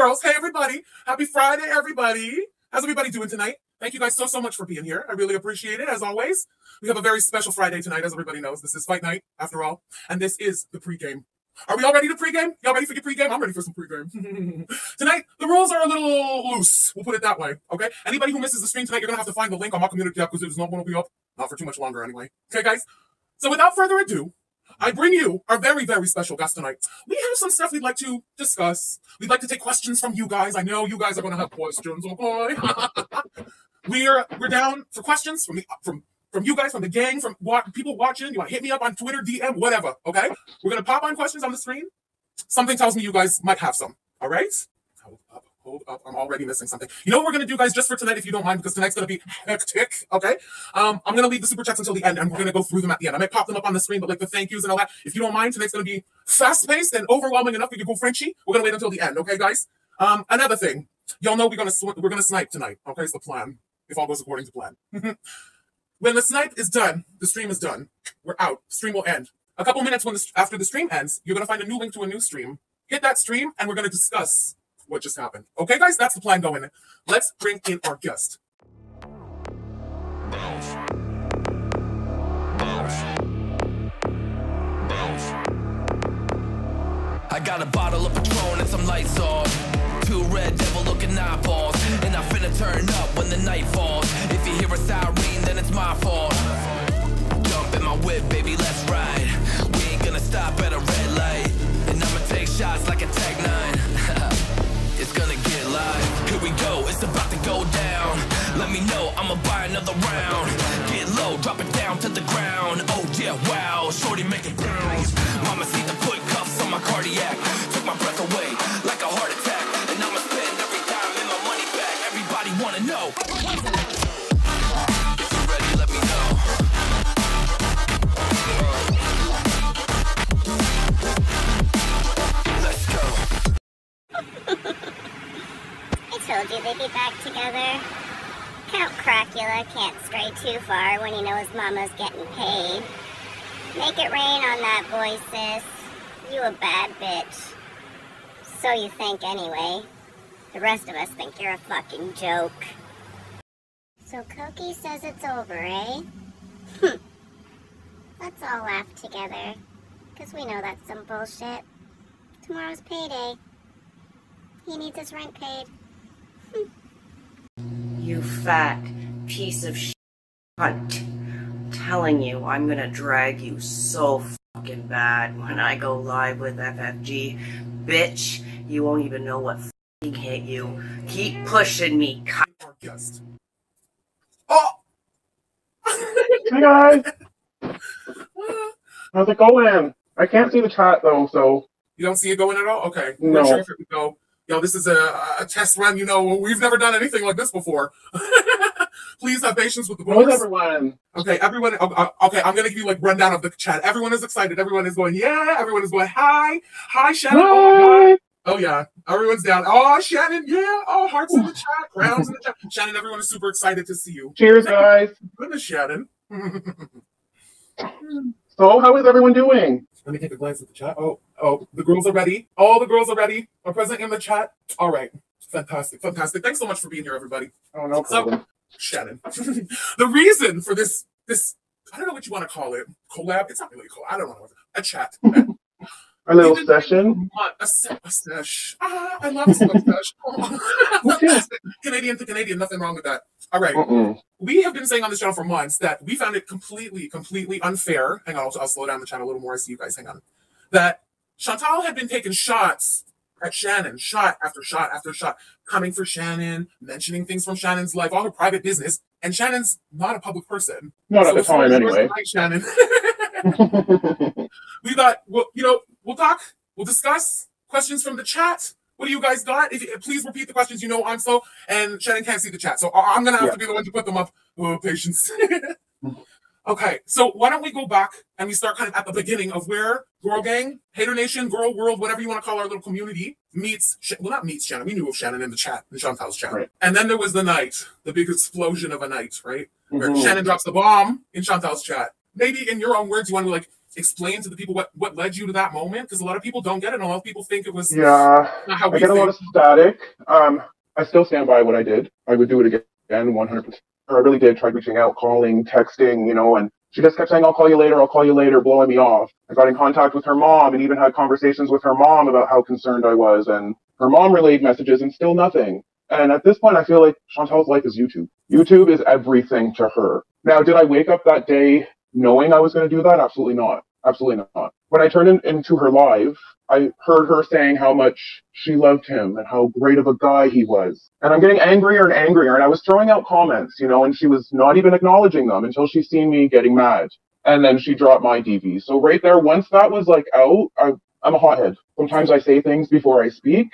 Girls. Hey, everybody. Happy Friday, everybody. How's everybody doing tonight? Thank you guys so much for being here. I really appreciate it, as always. We have a very special Friday tonight, as everybody knows. This is fight night, after all. And this is the pregame. Are we all ready to pregame? Y'all ready for your pregame? I'm ready for some pregame. Tonight, the rules are a little loose. We'll put it that way, okay? Anybody who misses the stream tonight, you're going to have to find the link on my community app because it's not going to be up. Not for too much longer, anyway. Okay, guys? So without further ado, I bring you our very, very special guest tonight. We have some stuff we'd like to discuss. We'd like to take questions from you guys. I know you guys are going to have questions, okay? We're down for questions from you guys, from the gang, from people watching. You want to hit me up on Twitter, DM, whatever, okay? We're going to pop on questions on the screen. Something tells me you guys might have some, all right? Hold up. I'm already missing something. You know what we're going to do, guys, just for tonight, if you don't mind, because tonight's going to be hectic, okay? I'm going to leave the super chats until the end, and we're going to go through them at the end. I might pop them up on the screen, but like the thank yous and all that, if you don't mind, tonight's going to be fast-paced and overwhelming enough. We can go Frenchie. We're going to wait until the end, okay, guys? Another thing. Y'all know we're going to snipe tonight, okay? It's the plan, if all goes according to plan. When the snipe is done, the stream is done. We're out. Stream will end. A couple minutes after the stream ends, you're going to find a new link to a new stream. Hit that stream, and we're going to discuss what just happened. Okay, guys? That's the plan going in. Let's bring in our guest. I got a bottle of Patron and some lights off. Two red devil looking eyeballs. And I'm finna turn up when the night falls. If you hear a siren, then it's my fault. Jump in my whip, baby, let's ride. We ain't gonna stop at a red light. And I'ma take shots like a Tag 9. It's gonna get live. Here we go, it's about to go down. Let me know, I'ma buy another round. Get low, drop it down to the ground. Oh yeah, wow, shorty making bounce. Mama see the put cuffs on my cardiac. Took my breath away like a heart attack. And I'ma spend every dime and my money back. Everybody wanna know. If you're ready, let me know. Let's go. I told you they'd be back together. Count Crocula can't stray too far when he knows Mama's getting paid. Make it rain on that boy, sis. You a bad bitch. So you think anyway. The rest of us think you're a fucking joke. So Koki says it's over, eh? Let's all laugh together. Because we know that's some bullshit. Tomorrow's payday. He needs his rent paid. You fat piece of shit cunt. I'm telling you, I'm gonna drag you so fucking bad when I go live with FFG. Bitch, you won't even know what fucking hit you. Keep pushing me, cunt. Our guest. Oh! Hey guys! How's it going? I can't see the chat though, so... You don't see it going at all? Okay. No. We're sure if it would go. Yo, this is a test run. You know, we've never done anything like this before. Please have patience with the boys. How's everyone? Okay, everyone. Okay, I'm gonna give you like rundown of the chat. Everyone is excited. Everyone is going, yeah. Everyone is going, hi, hi, Shannon. Hi. Oh my God. Oh yeah, everyone's down. Oh, Shannon, yeah. Oh, hearts in the chat, crowns in the chat. Shannon, everyone is super excited to see you. Cheers, guys. Goodness, Shannon. So, how is everyone doing? Let me take a glance at the chat. Oh, the girls are ready. All the girls are ready. Are present in the chat. All right. Fantastic. Thanks so much for being here, everybody. Oh, no problem. So, Shannon, the reason for this, I don't know what you want to call it. Collab? It's not really a collab. I don't know. A chat. A little session. A sesh. I love a sesh. Canadian to Canadian. Nothing wrong with that. All right. We have been saying on this channel for months that we found it completely unfair. Hang on, I'll slow down the chat a little more. I see you guys. Hang on. That Chantal had been taking shots at Shannon, shot after shot after shot, coming for Shannon, mentioning things from Shannon's life, all her private business, and Shannon's not a public person. Not at the time, anyway. Tonight, Shannon. We thought, well, you know, we'll talk, we'll discuss questions from the chat. What do you guys got? Please repeat the questions. You know I'm slow, and Shannon can't see the chat, so I'm gonna have to be the one to put them up. Oh, patience. Okay, so why don't we go back and we start kind of at the beginning of where Girl Gang, Hater Nation, Girl World, whatever you want to call our little community, meets, well, not meets Shannon. We knew of Shannon in the chat, in Chantal's chat. Right. And then there was the night, the big explosion of a night, right? Where Shannon drops the bomb in Chantal's chat. Maybe in your own words, you want to like explain to the people what led you to that moment? Because a lot of people don't get it, and a lot of people think it was Yeah, not how I we get a lot think. of static. I still stand by what I did. I would do it again, 100%. I really did try reaching out, calling, texting, and she just kept saying, I'll call you later, blowing me off. I got in contact with her mom and even had conversations with her mom about how concerned I was, and her mom relayed messages and still nothing. And at this point, I feel like Chantal's life is YouTube. YouTube is everything to her. Now, did I wake up that day knowing I was going to do that? Absolutely not. Absolutely not. When I turned into her live, I heard her saying how much she loved him and how great of a guy he was. And I'm getting angrier and angrier. And I was throwing out comments, and she was not even acknowledging them until she seen me getting mad. And then she dropped my DV. So right there, once that was like out, I'm a hothead. Sometimes I say things before I speak.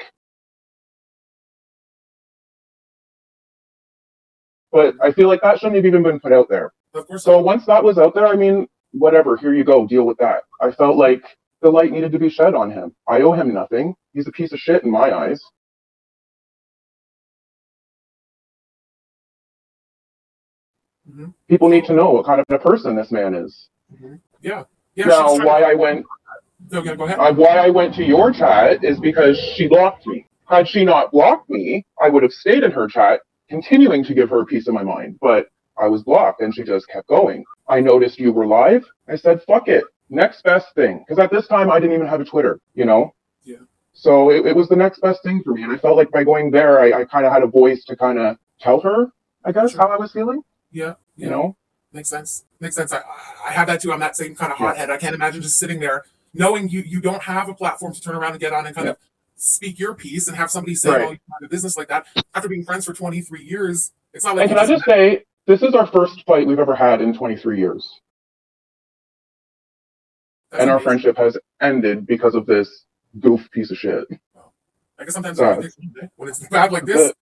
But I feel like that shouldn't have even been put out there. Of course. So once that was out there, I mean, whatever, here you go, deal with that. I felt like the light needed to be shed on him. I owe him nothing. He's a piece of shit in my eyes. Mm-hmm. People need to know what kind of a person this man is. Mm-hmm. Yeah. Now, why I went to your chat is because she blocked me. Had she not blocked me, I would have stayed in her chat, continuing to give her a piece of my mind. But I was blocked, and she just kept going. I noticed you were live. I said, fuck it. Next best thing. Because at this time, I didn't even have a Twitter, Yeah. So it was the next best thing for me. And I felt like by going there, I kind of had a voice to kind of tell her, I guess, how I was feeling. Yeah. Makes sense. I have that too. I'm that same kind of hothead. I can't imagine just sitting there knowing you don't have a platform to turn around and get on and kind of speak your piece and have somebody say, oh, you have a business like that. After being friends for 23 years, it's not like... And can I just say, this is our first fight we've ever had in 23 years. That's amazing. Our friendship has ended because of this goof piece of shit. Wow. I guess sometimes when it's bad like this,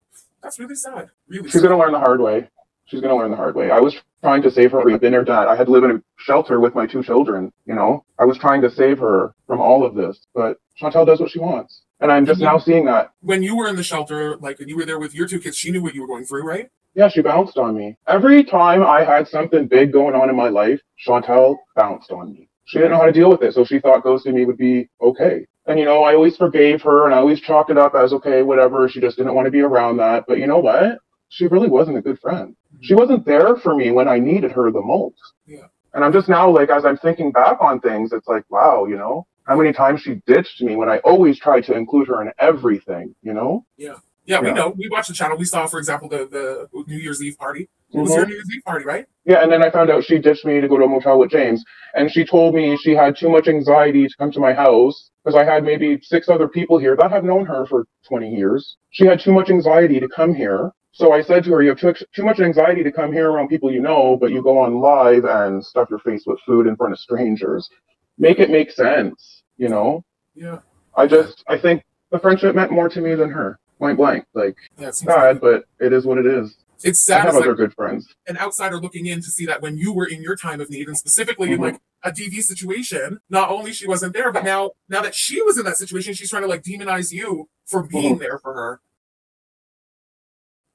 that's really sad. Really She's going to learn the hard way. I was trying to save her. I've been her dad. I had to live in a shelter with my 2 children, I was trying to save her from all of this. But Chantal does what she wants. And I'm just now seeing that. When you were in the shelter, like when you were there with your 2 kids, she knew what you were going through, right? Yeah, she bounced on me. Every time I had something big going on in my life, Chantal bounced on me. She didn't know how to deal with it, so she thought ghosting me would be okay. And, I always forgave her, and I always chalked it up as, okay, whatever. She just didn't want to be around that. But you know what? She really wasn't a good friend. She wasn't there for me when I needed her the most. Yeah. And I'm just now, like, as I'm thinking back on things, it's like, wow, how many times she ditched me when I always tried to include her in everything, Yeah, we know. We watched the channel. We saw, for example, the New Year's Eve party. It was your New Year's Eve party, right? Yeah, and then I found out she ditched me to go to a motel with James. And she told me she had too much anxiety to come to my house because I had maybe 6 other people here that have known her for 20 years. She had too much anxiety to come here. So I said to her, you have too much anxiety to come here around people you know, but you go on live and stuff your face with food in front of strangers. Make it make sense, Yeah. I think the friendship meant more to me than her. Point blank. Like, it's sad, but it is what it is. It's sad. I have other good friends. An outsider looking in to see that when you were in your time of need, and specifically in like a DV situation, not only she wasn't there, but now that she was in that situation, she's trying to like demonize you for being there for her.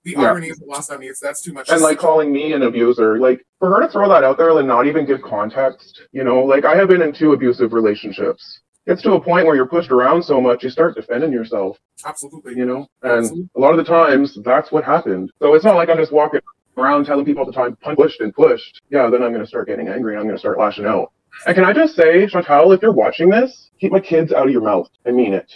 The irony is lost on me. That's too much. And like calling me an abuser, like for her to throw that out there and not even give context, like I have been in 2 abusive relationships. It's to a point where you're pushed around so much, you start defending yourself. Absolutely. And a lot of the times that's what happened. So it's not like I'm just walking around telling people all the time, pushed and pushed. Yeah, then I'm going to start getting angry and I'm going to start lashing out. And can I just say, Chantal, if you're watching this, keep my kids out of your mouth. I mean it.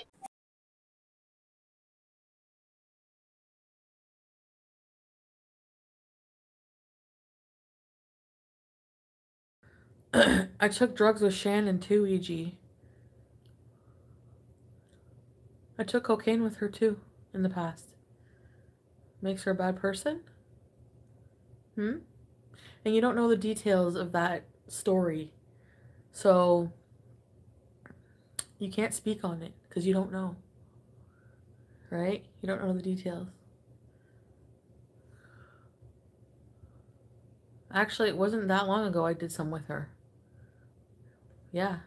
I took drugs with Shannon too, E.G. I took cocaine with her too in the past. Makes her a bad person? And you don't know the details of that story. So you can't speak on it because you don't know. Right? You don't know the details. Actually, it wasn't that long ago I did some with her. Yeah.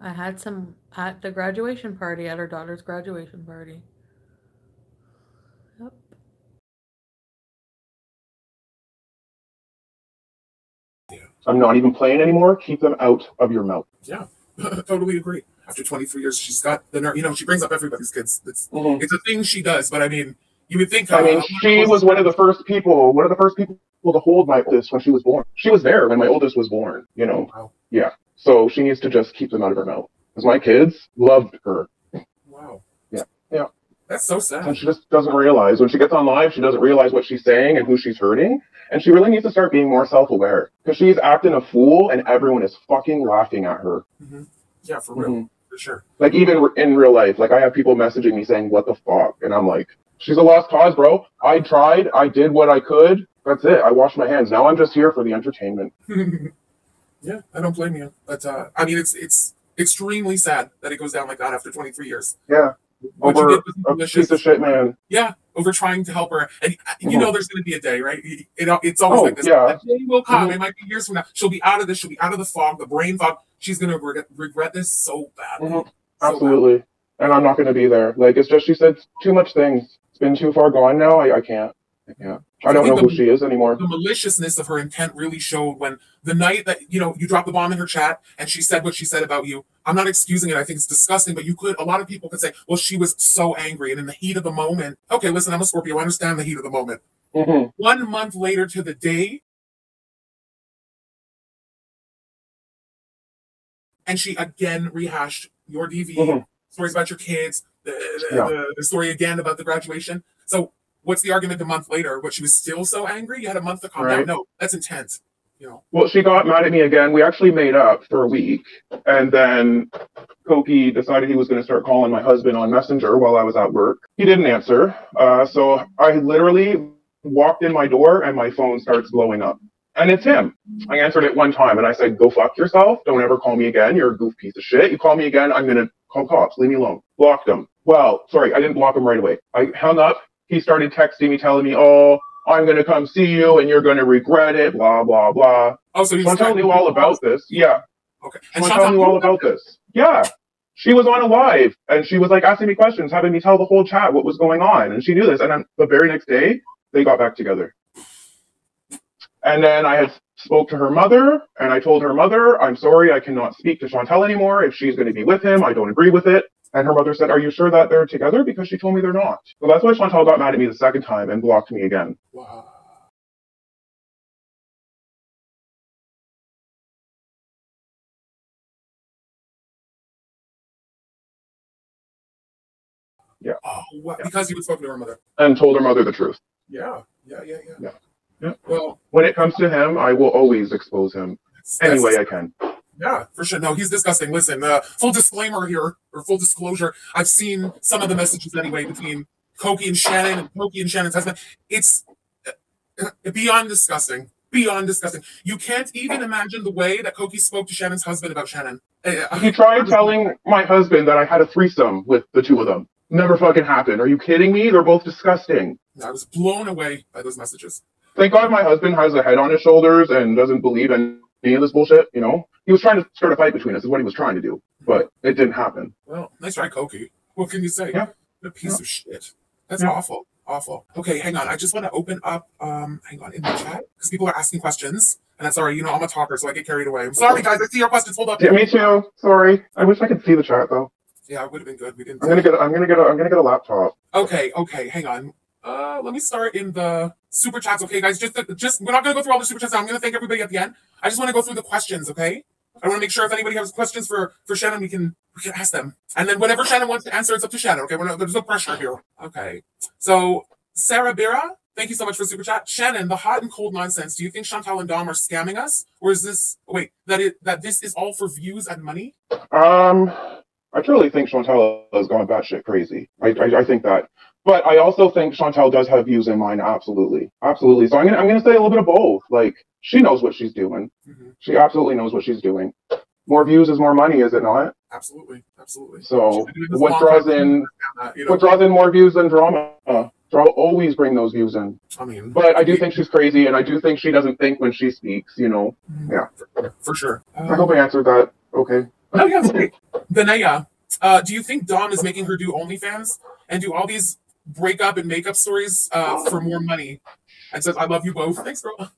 I had some at the graduation party, at her daughter's graduation party. Yep. Yeah. I'm not even playing anymore. Keep them out of your mouth. Yeah, totally agree. After 23 years, she's got the nerve. You know, she brings up everybody's kids. It's a thing she does. But I mean, you would think. I mean, she was one of the first people to hold my oldest when she was born. She was there when my oldest was born. You know. Wow. Yeah. So she needs to just keep them out of her mouth. Because my kids loved her. Wow. Yeah. Yeah. That's so sad. And she just doesn't realize. When she gets on live, she doesn't realize what she's saying and who she's hurting. And she really needs to start being more self-aware. Because she's acting a fool and everyone is fucking laughing at her. Yeah, for real. For sure. Like, even in real life, like, I have people messaging me saying, what the fuck? And I'm like, she's a lost cause, bro. I tried. I did what I could. That's it. I washed my hands. Now I'm just here for the entertainment. Yeah, I don't blame you. But, I mean, it's extremely sad that it goes down like that after 23 years. Yeah. What Over you did was a malicious. piece of shit, man. Yeah, over trying to help her. And you know there's going to be a day, right? It's always like this. Yeah. That day will come. It might be years from now. She'll be out of this. She'll be out of the fog, the brain fog. She's going to regret this so badly. Absolutely. And I'm not going to be there. Like, it's just, she said too much things. It's been too far gone now. I can't. I don't know who she is anymore. The maliciousness of her intent really showed when the night that, you dropped the bomb in her chat and she said what she said about you. I'm not excusing it. I think it's disgusting, but a lot of people could say, well, she was so angry. And in the heat of the moment, okay, listen, I'm a Scorpio. I understand the heat of the moment. 1 month later to the day, and she again rehashed your DV, stories about your kids, the story again about the graduation. So what's the argument a month later? What, she was still so angry? You had a month to calm down? No, that's intense. Well, she got mad at me again. We actually made up for a week. And then Koki decided he was going to start calling my husband on Messenger while I was at work. He didn't answer. So I literally walked in my door and my phone starts blowing up. And it's him. I answered it one time and I said, go fuck yourself. Don't ever call me again. You're a goof piece of shit. You call me again, I'm going to call cops. Leave me alone. Blocked him. Well, sorry, I didn't block him right away. I hung up. He started texting me, telling me, oh, I'm going to come see you and you're going to regret it, blah, blah, blah. Oh, so Chantal knew all about this. Yeah. Okay. And Chantal knew all about this. Yeah. She was on a live and she was like asking me questions, having me tell the whole chat what was going on. And she knew this. And then the very next day, they got back together. And then I had spoke to her mother and I told her mother, I'm sorry, I cannot speak to Chantal anymore. If she's going to be with him, I don't agree with it. And her mother said, are you sure that they're together? Because she told me they're not. So that's why Chantal got mad at me the second time and blocked me again. Wow. Yeah. Oh, what? Yeah. Because you had spoken to her mother. And told her mother the truth. Yeah. Well, when it comes to him, I will always expose him any way I can. Yeah, for sure. No, he's disgusting. Listen, full disclaimer here, or full disclosure, I've seen some of the messages anyway between Koki and Shannon and Koki and Shannon's husband. It's beyond disgusting. Beyond disgusting. You can't even imagine the way that Koki spoke to Shannon's husband about Shannon. He tried telling my husband that I had a threesome with the two of them. Never fucking happened. Are you kidding me? They're both disgusting. I was blown away by those messages. Thank God my husband has a head on his shoulders and doesn't believe in any of this bullshit, He was trying to start a fight between us is what he was trying to do, but it didn't happen. Well, nice try, Koki. What can you say? Yeah. A piece of shit. That's awful. Awful. Okay, hang on. I just want to open up, hang on, in the chat, because people are asking questions. And that's all right. I'm a talker, so I get carried away. I'm sorry, guys. I see your questions. Hold up. Yeah, me too. Sorry. I wish I could see the chat, though. Yeah, it would have been good. We didn't. I'm gonna get a laptop. Okay. Hang on. Let me start in the super chats, okay, guys? Just we're not gonna go through all the super chats now. I'm gonna thank everybody at the end. I just want to go through the questions, okay? I want to make sure if anybody has questions for Shannon, we can ask them. And then whatever Shannon wants to answer, it's up to Shannon, okay? There's no pressure here. Okay. So Sarah Bira, thank you so much for super chat. Shannon, the hot and cold nonsense. Do you think Chantal and Dom are scamming us, or is this that this is all for views and money? I truly think Chantal has gone batshit crazy. I think that. But I also think Chantal does have views in mind, absolutely. Absolutely. So I'm gonna say a little bit of both. Like, she knows what she's doing. She absolutely knows what she's doing. More views is more money, is it not? Absolutely. So what draws in more views than drama? I'll always bring those views in. But I do think she's crazy, and I do think she doesn't think when she speaks, Yeah. For sure. I hope I answered that okay. Oh, yeah, that's great. Benaya, do you think Dom is making her do OnlyFans and do all these breakup and makeup stories for more money? And says, I love you both. Thanks, girl.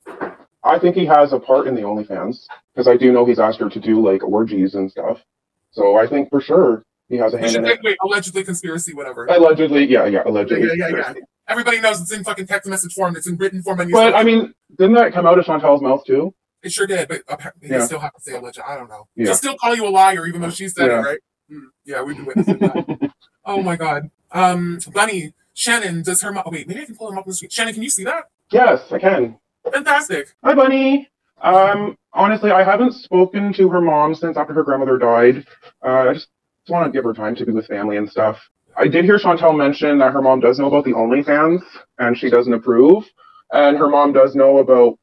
I think he has a part in the OnlyFans because I do know he's asked her to do like orgies and stuff. So I think for sure he has a hand in it. Wait, allegedly conspiracy, whatever. Allegedly, yeah, allegedly. Yeah. Everybody knows it's in fucking text message form. It's in written form. And but I mean, didn't that come out of Chantal's mouth too? It sure did, but apparently they still have to say alleged. I don't know. Yeah. They'll still call you a liar even though she said it, right? Yeah, we've been witnessing that. Oh my god. Bunny, Shannon, does her mom... Oh, wait, maybe I can pull him up on the screen. Shannon, can you see that? Yes, I can. Fantastic. Hi, Bunny. Honestly, I haven't spoken to her mom since after her grandmother died. I just want to give her time to be with family and stuff. I did hear Chantal mention that her mom does know about the OnlyFans, and she doesn't approve. And her mom does know about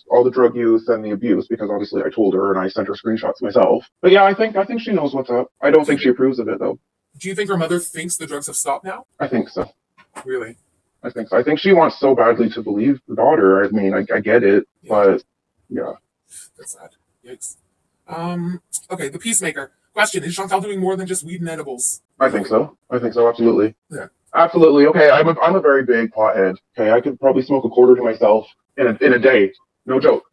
all the drug use and the abuse, because obviously I told her and I sent her screenshots myself. But yeah, I think she knows what's up. I don't think she approves of it, though. Do you think her mother thinks the drugs have stopped now? I think so. Really? I think so. I think she wants so badly to believe her daughter. I mean, I get it, but yeah. That's sad. Yikes. Okay, the Peacemaker. Question, is Chantal doing more than just weed and edibles? I think so. Absolutely. Yeah. Absolutely. Okay, I'm a very big pothead. Okay, I could probably smoke a quarter to myself in a day. No joke.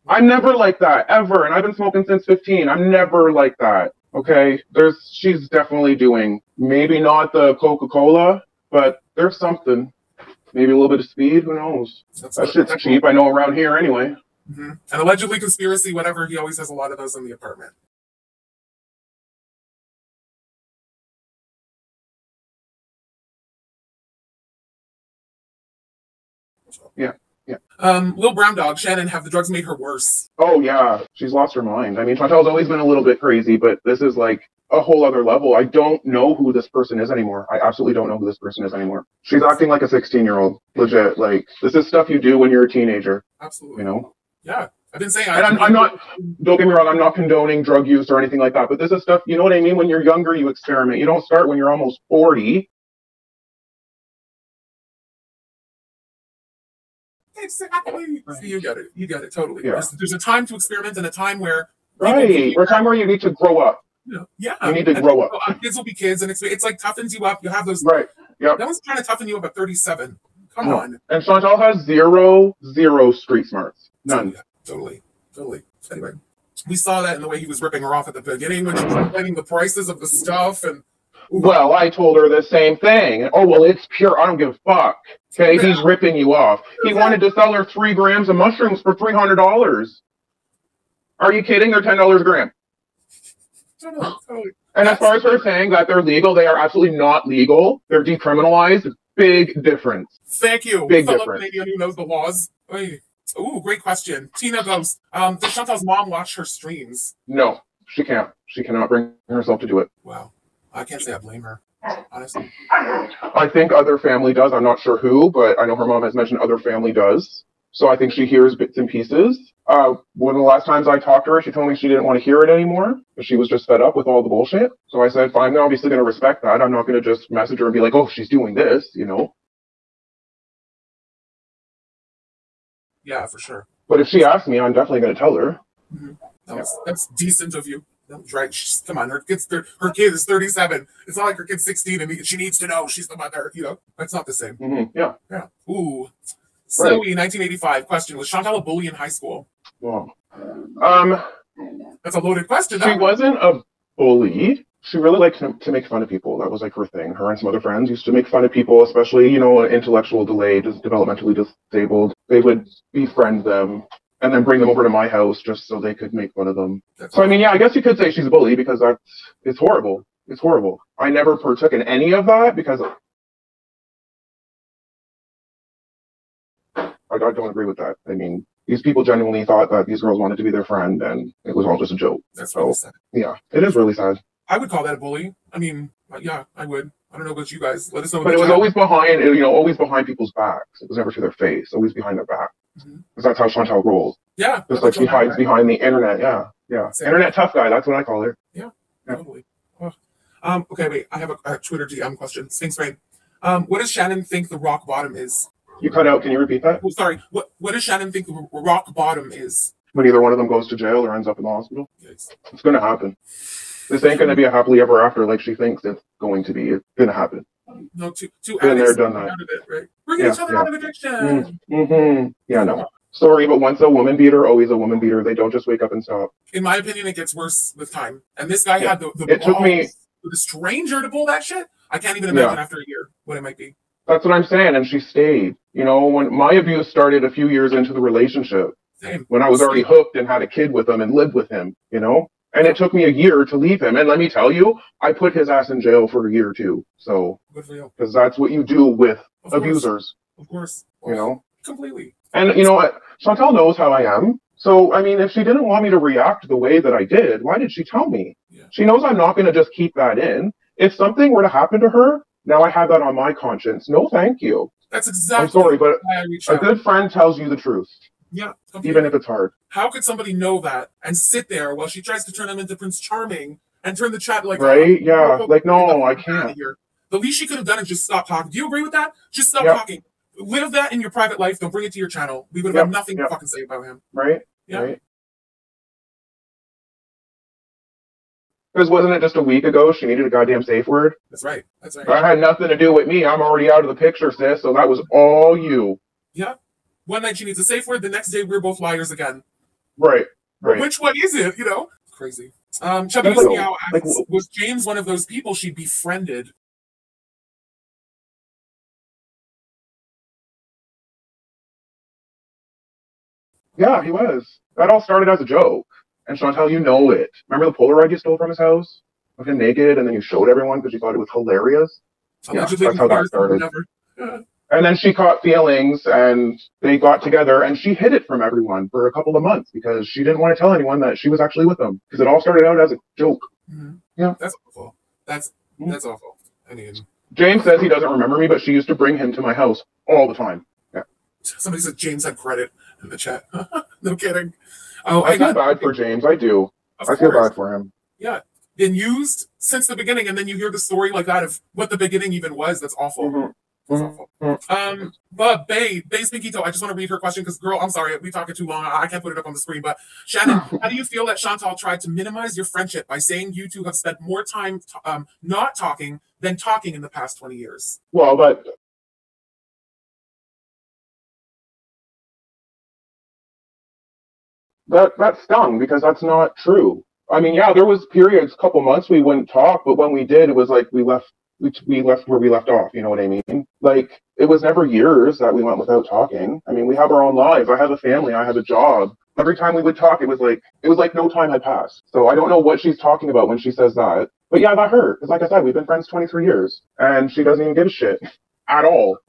I'm never like that, ever, and I've been smoking since 15. I'm never like that. Okay? She's definitely doing, maybe not the Coca-Cola, but there's something. Maybe a little bit of speed, who knows? That shit's cheap, I know, around here anyway. Mm-hmm. And allegedly conspiracy, whatever, he always has a lot of those in the apartment. Yeah. Little brown dog, Shannon, have the drugs made her worse? Oh, yeah. She's lost her mind. I mean, Chantal's always been a little bit crazy, but this is like a whole other level. I don't know who this person is anymore. I absolutely don't know who this person is anymore. She's acting like a 16-year-old. Legit. Like, this is stuff you do when you're a teenager. Absolutely. You know? Yeah. I've been saying... And I'm not... Don't get me wrong, I'm not condoning drug use or anything like that, but this is stuff, you know what I mean? When you're younger, you experiment. You don't start when you're almost 40. Exactly. Right. You get it, totally. Yeah. There's a time to experiment and a time where... Right, or a time where you need to grow up. Yeah. You need to grow up. Kids will be kids, and it's like toughens you up. You have those... Right, yep. That one's trying to toughen you up at 37. Come on. And Chantal has zero street smarts. None. Yeah, totally. Anyway, we saw that in the way he was ripping her off at the beginning when she was complaining the prices of the stuff and... Well, I told her the same thing. Oh, well, it's pure. I don't give a fuck. Okay, he's ripping you off. He wanted to sell her 3 grams of mushrooms for $300. Are you kidding? They're $10 a gram. Totally. And as far as her saying that they're legal, they are absolutely not legal. They're decriminalized. Big difference. Thank you. Big fellow difference. Canadian who knows the laws. Ooh, great question. Tina goes, does Chantal's mom watch her streams? No, she can't. She cannot bring herself to do it. Wow. I can't say I blame her, honestly. I think other family does. I'm not sure who, but I know her mom has mentioned other family does. So I think she hears bits and pieces. One of the last times I talked to her, she told me she didn't want to hear it anymore. But she was just fed up with all the bullshit. So I said, fine, I'm obviously going to respect that. I'm not going to just message her and be like, oh, she's doing this, you know? Yeah, for sure. But if she asks me, I'm definitely going to tell her. Mm-hmm. That's decent of you. Right? Come on, her kid is 37. It's not like her kid's 16 and she needs to know she's the mother. You know, that's not the same. Mm-hmm. Yeah. Ooh. Snowy, 1985. Question: was Chantal a bully in high school? Well, that's a loaded question. She wasn't a bully. She really liked to make fun of people. That was like her thing. Her and some other friends used to make fun of people, especially, you know, intellectual delayed, developmentally disabled. They would befriend them and then bring them over to my house just so they could make fun of them. So, I mean, yeah, I guess you could say she's a bully because it's horrible. It's horrible. I never partook in any of that because I don't agree with that. I mean, these people genuinely thought that these girls wanted to be their friend and it was all just a joke. That's really sad. Yeah, it is really sad. I would call that a bully. I mean, yeah, I would. I don't know about you guys. Let us know. But it was always behind, you know, always behind people's backs. It was never to their face, always behind their back. Because that's how Chantal rolls. Yeah. Just like she hides behind the internet. Yeah. Same. Internet tough guy. That's what I call her. Yeah. Totally. Oh. Okay, wait. I have a Twitter DM question. Sphinx Rain. What does Shannon think the rock bottom is? You cut out. Can you repeat that? Oh, sorry. What does Shannon think the rock bottom is? When either one of them goes to jail or ends up in the hospital. Yes. It's going to happen. This ain't going to be a happily ever after like she thinks it's going to be. It's going to happen. No, two Been addicts there, done that. Out of it, right? Bringing each other out of addiction. Mm-hmm. Yeah, no. Sorry, but once a woman beater, always a woman beater. They don't just wake up and stop. In my opinion, it gets worse with time. And this guy had the It took me. with a stranger to pull that shit. I can't even imagine after a year what it might be. That's what I'm saying, and she stayed. You know, when my abuse started a few years into the relationship, Same. when I was already hooked and had a kid with him and lived with him, you know? And it took me a year to leave him. And let me tell you, I put his ass in jail for a year too. So, Good for you. because that's what you do with Of course. abusers, Of course. you know? Completely. And you know what? Chantal knows how I am. So, I mean, if she didn't want me to react the way that I did, why did she tell me? Yeah. She knows I'm not going to just keep that in. If something were to happen to her, now I have that on my conscience. No, thank you. That's exactly I'm sorry, but why I reached a out. good friend tells you the truth, Yeah. Completely. even if it's hard. How could somebody know that and sit there while she tries to turn him into Prince Charming and turn the chat like, Right? Yeah. oh, Like, no, I get the fuck outta can't. here. The least she could have done is just stop talking. Do you agree with that? Just stop Yep. talking. Live that in your private life. Don't bring it to your channel. We would have Yep. had nothing Yep. to fucking say about him. Right? Yeah. Right. Because wasn't it just a week ago she needed a goddamn safe word? That's right. That's right. That had nothing to do with me. I'm already out of the picture, sis. So that was all you. Yeah. One night she needs a safe word. The next day we're both liars again. Right. Right. Which one is it? You know? Crazy. Chubby That's Meow like, asks, was James one of those people she befriended? yeah, he was. That all started as a joke. And Chantal, you know it. Remember the Polaroid you stole from his house? Of him naked, and then you showed everyone because you thought it was hilarious? Allegedly, that's how that started. Never. And then she caught feelings, and they got together, and she hid it from everyone for a couple of months because she didn't want to tell anyone that she was actually with him. Because it all started out as a joke. Mm-hmm. Yeah. That's awful. That's awful. I mean, James says he doesn't remember me, but she used to bring him to my house all the time. Yeah. somebody said James had credit in the chat. No kidding. Oh, I feel bad for James. I do. I feel bad for him. Yeah. Been used since the beginning, and then you hear the story like that of what the beginning even was. That's awful. Mm-hmm. That's awful. But Bae Pinquito, I just want to read her question because, girl, I'm sorry, we talking too long. I can't put it up on the screen. But Shannon, how do you feel that Chantal tried to minimize your friendship by saying you two have spent more time not talking than talking in the past 20 years? Well, but that stung because that's not true. I mean, yeah, there was periods, couple months we wouldn't talk, but when we did, it was like we left where we left off. You know what I mean? Like it was never years that we went without talking. I mean, we have our own lives. I have a family. I have a job. Every time we would talk, it was like no time had passed. So I don't know what she's talking about when she says that. But yeah, that hurt. Because like I said, we've been friends 23 years, and she doesn't even give a shit at all.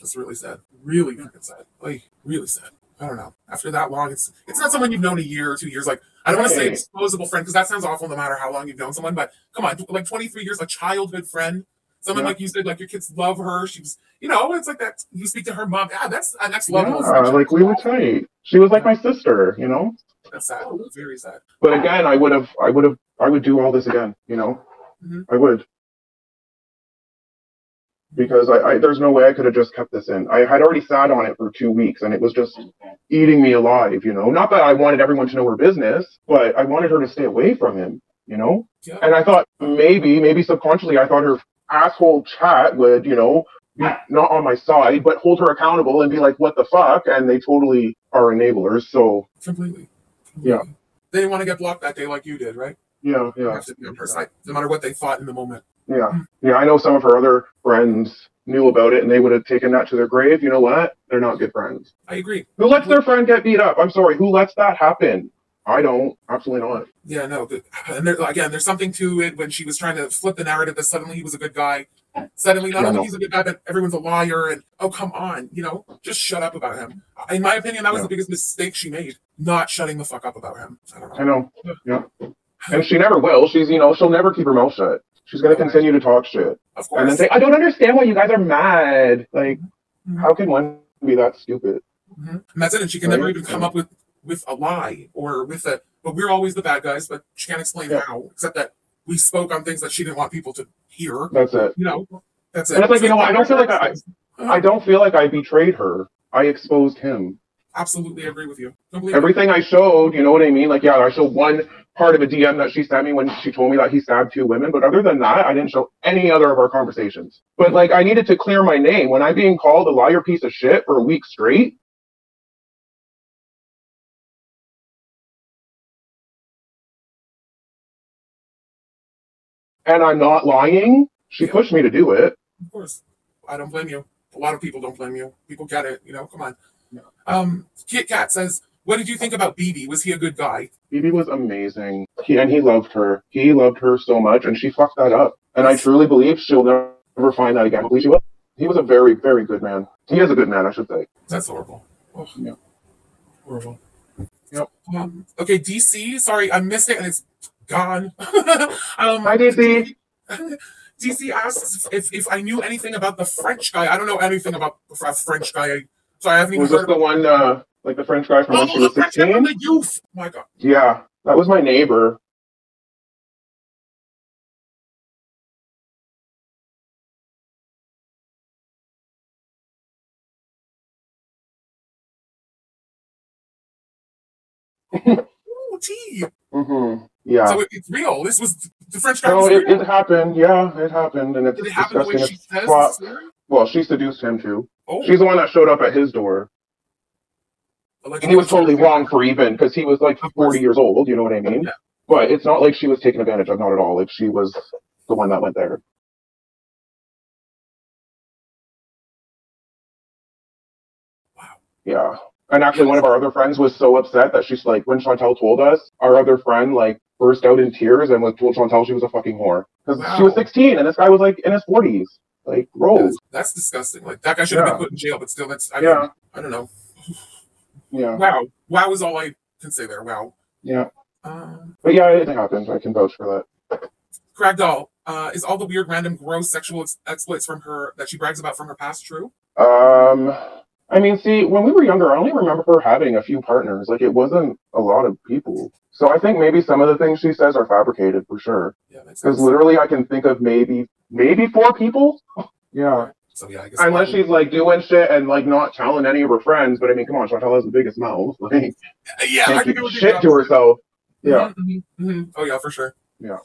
That's really sad. Really fucking sad. Like really sad. I don't know. After that long, it's not someone you've known a year or 2 years. Like I don't want to say disposable friend because that sounds awful no matter how long you've known someone. But come on, like 23 years, a childhood friend, someone like you said, like your kids love her. She was, it's like that. You speak to her mom. Yeah, that's a next level. Yeah, like we were tight. She was like my sister. That's sad. Very sad. But again, I would do all this again. Mm-hmm. I would. Because there's no way I could have just kept this in. I had already sat on it for 2 weeks, and it was just eating me alive, Not that I wanted everyone to know her business, but I wanted her to stay away from him, Yeah. And I thought maybe subconsciously, I thought her asshole chat would, be not on my side, but hold her accountable and be like, what the fuck? And they totally are enablers, so. Completely. Yeah. They didn't want to get blocked that day like you did, right? Yeah. You have to be on her side, no matter what they thought in the moment. Yeah. I know some of her other friends knew about it and they would have taken that to their grave. You know what? They're not good friends. I agree. Who lets their friend get beat up? I'm sorry. Who lets that happen? I don't. Absolutely not. Yeah, no. And there's something to it when she was trying to flip the narrative that suddenly he was a good guy. Suddenly, not only he's a good guy, but everyone's a liar. And, oh, come on, just shut up about him. In my opinion, that was the biggest mistake she made, not shutting the fuck up about him. I don't know. I know. Yeah. And she never will. She's, she'll never keep her mouth shut. She's going to continue to talk shit. Of course. And then say, I don't understand why you guys are mad. Like, how can one be that stupid? And that's it. And she can never even come up with a lie or but we're always the bad guys, but she can't explain how, except that we spoke on things that she didn't want people to hear. That's it. That's it. And it's like, I don't feel like I don't feel like I betrayed her. I exposed him. Absolutely agree with you. Completely. Everything I showed, you know what I mean? Like, I showed one part of a DM that she sent me when she told me that he stabbed 2 women. But other than that, I didn't show any other of our conversations. But like, I needed to clear my name. When I'm being called a liar piece of shit for a week straight, and I'm not lying, she pushed me to do it. Of course. I don't blame you. A lot of people don't blame you. People get it, come on. Yeah. Kit Kat says, what did you think about BB? Was he a good guy? BB was amazing. He loved her. He loved her so much, and she fucked that up. And I truly believe she'll never find that again. I believe she will. He was a very, very good man. He is a good man, I should say. That's horrible. Oh, yeah. Horrible. Yep. Okay, DC. Sorry, I missed it, and it's gone. Hi, DC. DC asks if I knew anything about the French guy. I don't know anything about the French guy. So I haven't even heard. Was this the one, like the French guy from when she was 16? From the youth. Oh my God. Yeah, that was my neighbor. Ooh, tea. Yeah. So it's real. This was the French guy. No, it happened. Yeah, it happened, and it's Did it happen the way disgusting. she says? Well, she seduced him too. Oh. She's the one that showed up at his door. And he was totally wrong for even, because he was like 40 years old, you know what I mean? Yeah. But it's not like she was taken advantage of, not at all. Like, she was the one that went there. Wow. Yeah. And actually, one of our other friends was so upset that she's like, when Chantal told us, our other friend like burst out in tears and told Chantal she was a fucking whore. Because she was 16 and this guy was like in his 40s. Like, gross. That's disgusting. Like, that guy should have been put in jail, but still, I don't know. Yeah. Wow. Wow is all I can say there. Wow. Yeah. But yeah, it happened. I can vouch for that. Cragdoll, is all the weird, random, gross sexual exploits from her that she brags about from her past true? I mean, see, when we were younger, I only remember her having a few partners. Like, it wasn't a lot of people. So I think maybe some of the things she says are fabricated for sure. Yeah, because literally I can think of maybe 4 people. Yeah. So yeah, I guess unless she's like doing shit and like not telling any of her friends. But I mean, come on, Chantal has the biggest mouth. Like, yeah, I keep shit to herself. Yeah. Oh yeah, for sure. Yeah.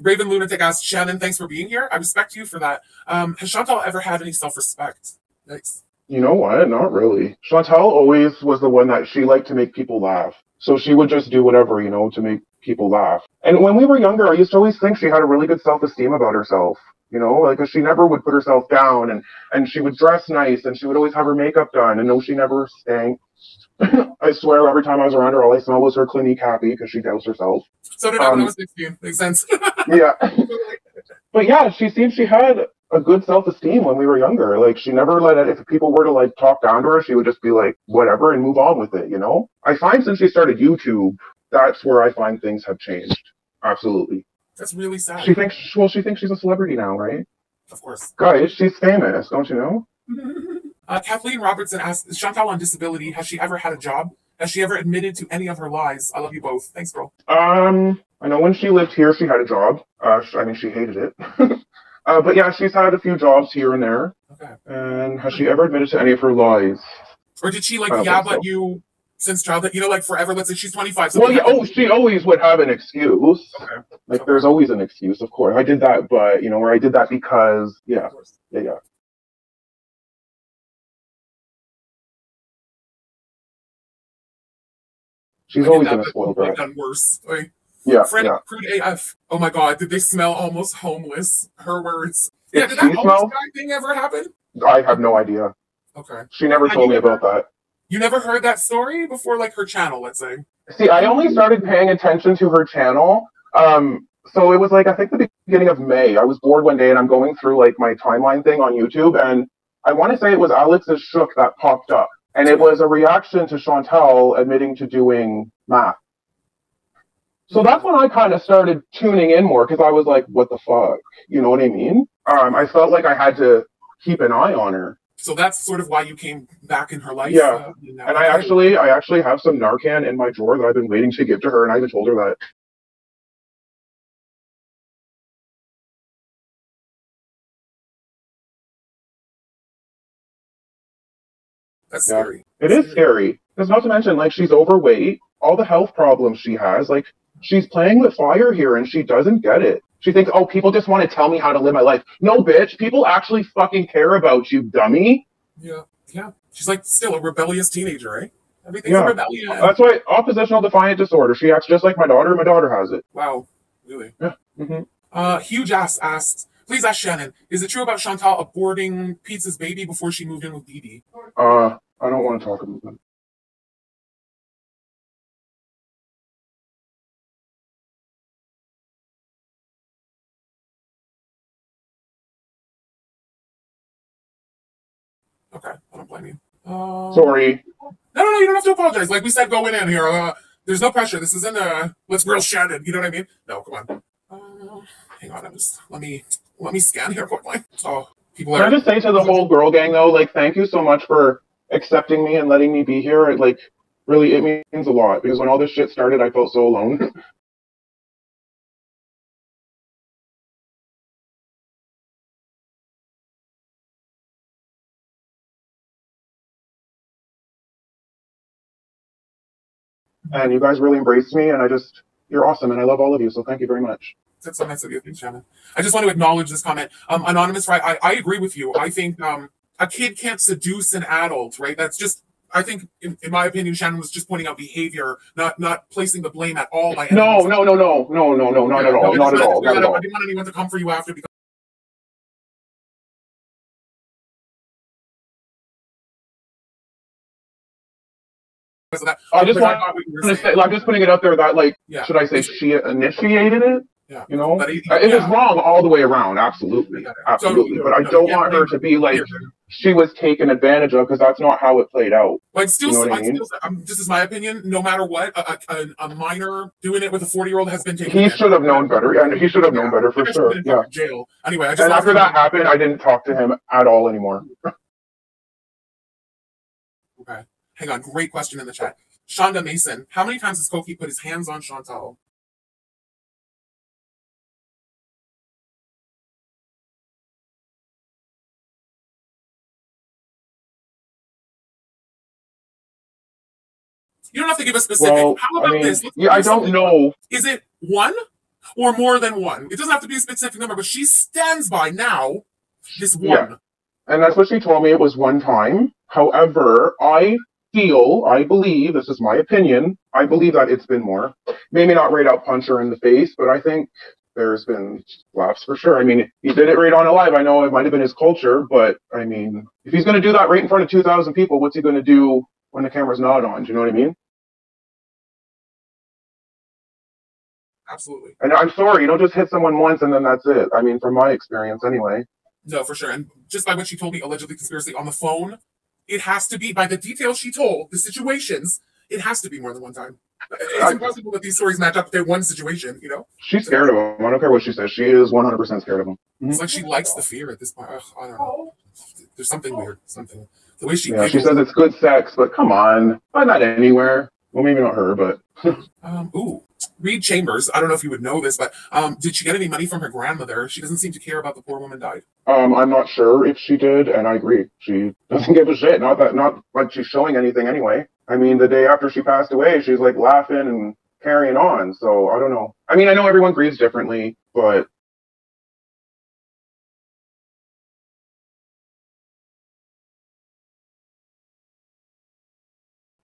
Raven Lunatic asks, Shannon, thanks for being here. I respect you for that. Has Chantal ever had any self-respect? Thanks. You know what? Not really. Chantal always was the one that she liked to make people laugh. So she would just do whatever, to make people laugh. And when we were younger, I used to always think she had a really good self-esteem about herself. Like, 'cause she never would put herself down, and she would dress nice, and she would always have her makeup done, and no, she never stank. I swear, every time I was around her, all I smelled was her Clinique Happy, because she doused herself. So did I when I was 16. Makes sense. Yeah. But yeah, she seemed she had a good self-esteem when we were younger. Like, she never let it, if people were to like talk down to her, she would just be like, whatever, and move on with it, I find since she started YouTube, that's where I find things have changed. Absolutely. That's really sad. She thinks she's a celebrity now, right? Of course. Guys, she's famous, don't you know? Kathleen Robertson asks, is Chantal on disability? Has she ever had a job? Has she ever admitted to any of her lies? I love you both. Thanks, girl. I know when she lived here, she had a job. I mean, she hated it. But yeah, she's had a few jobs here and there. Okay. And has she ever admitted to any of her lies? Or did she yab at you since childhood? Like forever. Let's say she's 25. So well, yeah. She always would have an excuse. Okay. Like there's always an excuse, of course. I did that, but or I did that because yeah. She's always been a spoiled brat. Done worse. Like, yeah. Crude AF. Oh my God, did they smell almost homeless? Her words. Yeah, did that homeless guy thing ever happen? I have no idea. Okay. She never told me about that. You never heard that story before, like her channel, let's say? See, I only started paying attention to her channel. So it was like, I think the beginning of May. I was bored one day and I'm going through like my timeline thing on YouTube, and I want to say it was Alex's Shook that popped up. And it was a reaction to Chantal admitting to doing math. So that's when I kind of started tuning in more, because I was like, what the fuck? You know what I mean? I felt like I had to keep an eye on her. So that's sort of why you came back in her life? Yeah. And I actually have some Narcan in my drawer that I've been waiting to give to her, and I even told her that. That's scary. It is scary. Because not to mention, like, she's overweight, all the health problems she has, like, she's playing with fire here and she doesn't get it. She thinks, oh, people just want to tell me how to live my life. No, bitch, people actually fucking care about you, dummy. Yeah. She's like still a rebellious teenager, right? Everything's a rebellion. That's why oppositional defiant disorder. She acts just like my daughter. My daughter has it. Wow. Really? Yeah. Mm-hmm. Huge Ass asks, please ask Shannon, is it true about Chantal aborting Pizza's baby before she moved in with Dee Dee? I don't want to talk about that. Okay, I don't blame you. Sorry. No, you don't have to apologize. Like we said, going in here. There's no pressure. This isn't let's grill Shannon. You know what I mean? No, come on. Hang on, let me scan here quickly. Oh, people Can I just say to the whole girl gang though, like, thank you so much for accepting me and letting me be here. It, like, really, it means a lot because when all this shit started, I felt so alone. And you guys really embraced me, and you're awesome, and I love all of you, so thank you very much. That's so nice of you, Shannon. I just want to acknowledge this comment. Anonymous, right? I agree with you. I think a kid can't seduce an adult, right? That's just, I think, in my opinion, Shannon was just pointing out behavior, not placing the blame at all. By no, not at all, not at all. I didn't want anyone to come for you after because of that. I just want to say, I'm just putting it out there that, like, should I say she initiated it? Yeah. You know, it was wrong all the way around. Absolutely. But I don't want her to be like she was taken advantage of, because that's not how it played out. Like, still, you know this is my opinion. No matter what, a minor doing it with a 40-year-old has been taken. He should have known better. Yeah, he should have known better for sure. Yeah. Jail. Anyway, and after that happened, I didn't talk to him at all anymore. Okay. Hang on. Great question in the chat. Shonda Mason, how many times has Kofi put his hands on Chantal? You don't have to give a specific. Well, how about this? I don't know. Is it one or more than one? It doesn't have to be a specific number, but she stands by now this one. Yeah. And that's what she told me. It was one time. However, I believe, this is my opinion, I believe that it's been more. Maybe not right out punch her in the face, but I think there's been slaps for sure. I mean, he did it right on a live. I know it might have been his culture, but I mean, if he's going to do that right in front of 2,000 people, what's he going to do when the camera's not on? Do you know what I mean? Absolutely. And I'm sorry, you don't just hit someone once and then that's it. I mean, from my experience anyway. No, for sure. And just by what she told me, allegedly conspiracy on the phone, it has to be, by the details she told, the situations, it has to be more than one time. It's impossible that these stories match up to one situation, you know? She's scared of him. I don't care what she says. She is 100% scared of him. Mm-hmm. It's like she likes the fear at this point. Ugh, I don't know. There's something weird. Something. The way she she says it's good sex, but come on. Find that anywhere. Well, maybe not her, but... Reed Chambers, I don't know if you would know this, but did she get any money from her grandmother? She doesn't seem to care about the poor woman died. I'm not sure if she did, and I agree. She doesn't give a shit. Not like she's showing anything anyway. I mean, the day after she passed away, she's like laughing and carrying on. So I don't know. I mean, I know everyone grieves differently, but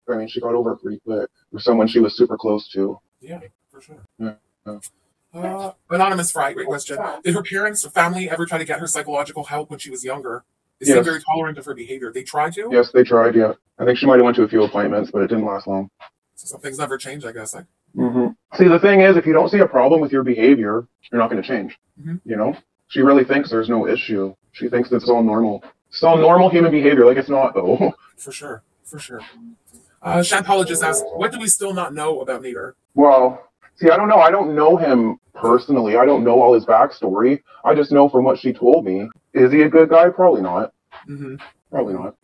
I mean, she got over it pretty quick for someone she was super close to. Yeah, for sure. Yeah. Anonymous Fry, great question. Did her parents or family ever try to get her psychological help when she was younger? They seemed very tolerant of her behavior. They tried to? Yes, they tried, yeah. I think she might have went to a few appointments, but it didn't last long. So some things never change, I guess. See, the thing is, if you don't see a problem with your behavior, you're not going to change. You know? She really thinks there's no issue. She thinks it's all normal. It's all normal human behavior. Like, it's not, though. For sure. Chantal just asked, what do we still not know about Nader? Well, see, I don't know. I don't know him personally. I don't know all his backstory. I just know from what she told me. Is he a good guy? Probably not. Probably not.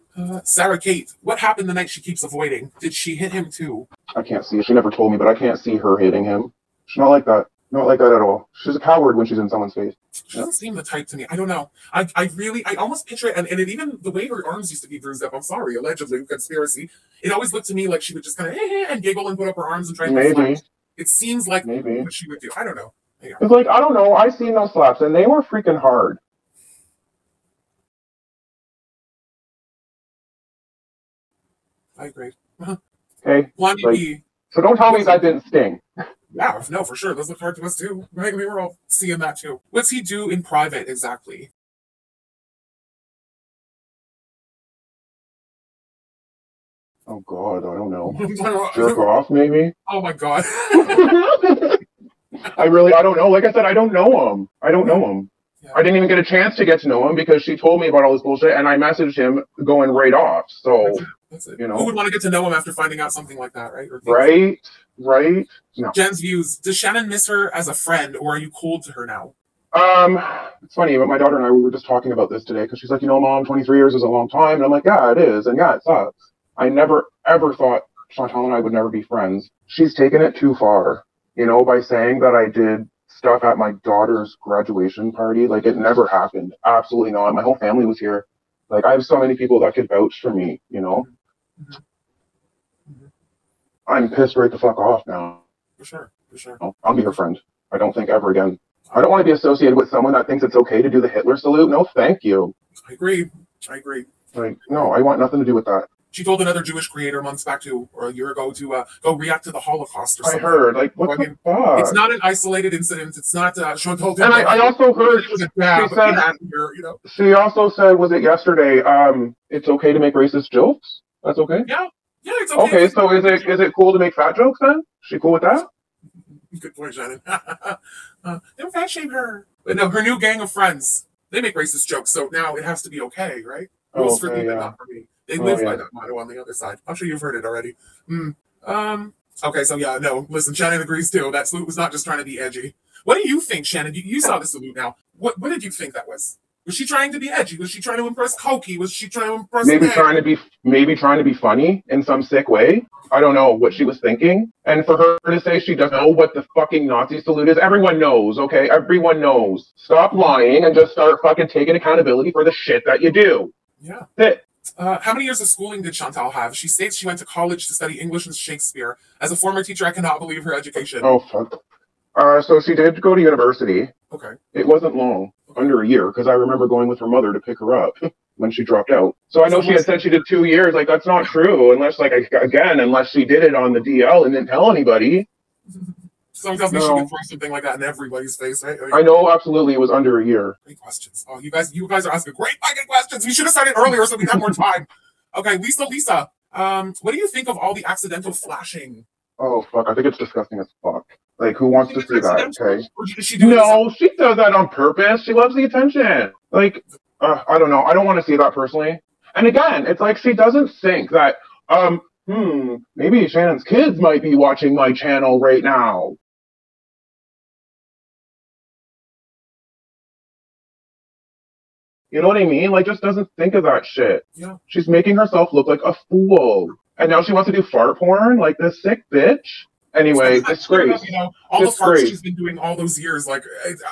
Sarah Kate, what happened the night she keeps avoiding? Did she hit him too? I can't see it. She never told me, but I can't see her hitting him. She's not like that. Not like that at all. She's a coward when she's in someone's face. She doesn't seem the type to me. I don't know. I almost picture it, and it even, the way her arms used to be bruised up, I'm sorry, allegedly, conspiracy, it always looked to me like she would just kind of and giggle and put up her arms and try to maybe. It seems like what she would do. I don't know. It's like, I don't know. I seen those slaps, and they were freaking hard. I agree. Okay. Blondie B. So don't tell me that didn't sting. Yeah, no, for sure. Those look hard to us too, right? We were all seeing that too. What's he do in private exactly? Oh God, I don't know. Jerk off, maybe? Oh my God. I don't know. Like I said, I don't know him. I don't know him. Yeah. I didn't even get a chance to get to know him because she told me about all this bullshit and I messaged him going right off. So, That's it. you know. Who would want to get to know him after finding out something like that, right? Or Right. No. Jen's views. Does Shannon miss her as a friend, or are you cold to her now? It's funny, but my daughter and I, we were just talking about this today because she's like, Mom, 23 years is a long time. And I'm like, yeah, it is. And yeah, it sucks. I never, ever thought Chantal and I would never be friends. She's taken it too far, by saying that I did stuff at my daughter's graduation party. Like, it never happened. Absolutely not. My whole family was here. Like, I have so many people that could vouch for me, Mm-hmm. I'm pissed right the fuck off now. For sure. I'll be her friend. I don't think ever again. I don't want to be associated with someone that thinks it's okay to do the Hitler salute. No, thank you. I agree. Like, no, I want nothing to do with that. She told another Jewish creator months back or a year ago to go react to the Holocaust or something. I heard, like, what the fuck? It's not an isolated incident. It's not Chantal. And I also heard she also said, was it yesterday? It's okay to make racist jokes. That's okay. Yeah, it's okay. Okay, so is it cool to make fat jokes then? She cool with that? Good point, Shannon. Don't fat shame her. But no, her new gang of friends, they make racist jokes, so now it has to be okay, right? Rules for them, not for me. They live by that motto on the other side. I'm sure you've heard it already. Okay, so yeah, no, listen, Shannon agrees too. That salute was not just trying to be edgy. What do you think, Shannon? You saw the salute now. What did you think that was? Was she trying to be edgy? Was she trying to impress Koki? Was she trying to impress maybe trying to be funny in some sick way? I don't know what she was thinking. And for her to say she doesn't know what the fucking Nazi salute is, everyone knows, okay? Everyone knows. Stop lying and just start fucking taking accountability for the shit that you do. Yeah. That's it. How many years of schooling did Chantal have? She states she went to college to study English and Shakespeare. As a former teacher, I cannot believe her education. Oh, fuck. So she did go to university. Okay. It wasn't long, under a year, because I remember going with her mother to pick her up when she dropped out. So I know she had said she did 2 years. Like, that's not true, unless she did it on the DL and didn't tell anybody. So it tells me she can throw something like that in everybody's face, right? I know, absolutely, it was under a year. Great questions. Oh, you guys are asking great fucking questions. We should have started earlier so we had more time. Okay, Lisa. What do you think of all the accidental flashing? Oh, fuck, I think it's disgusting as fuck. Like, who wants to see that, okay? Or does she do she does that on purpose. She loves the attention. Like, I don't know. I don't want to see that personally. And again, it's like she doesn't think that, maybe Shannon's kids might be watching my channel right now. You know what I mean? Like, just doesn't think of that shit. Yeah. She's making herself look like a fool. And now she wants to do fart porn? Like, this sick bitch? Anyway, disgrace. All the farts she's been doing all those years, like,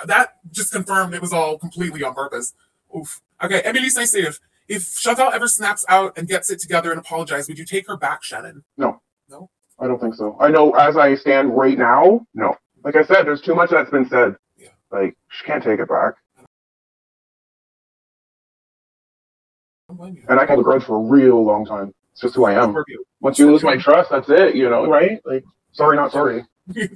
that just confirmed it was all completely on purpose. Oof. Okay, Emily Saint-Cyr, if Chantal ever snaps out and gets it together and apologizes, would you take her back, Shannon? No. No? I don't think so. I know as I stand right now, no. Like I said, there's too much that's been said. Yeah. Like, she can't take it back. And I hold a grudge for a real long time. It's just who I am. Once you lose my trust, that's it, right? Like, sorry, not sorry.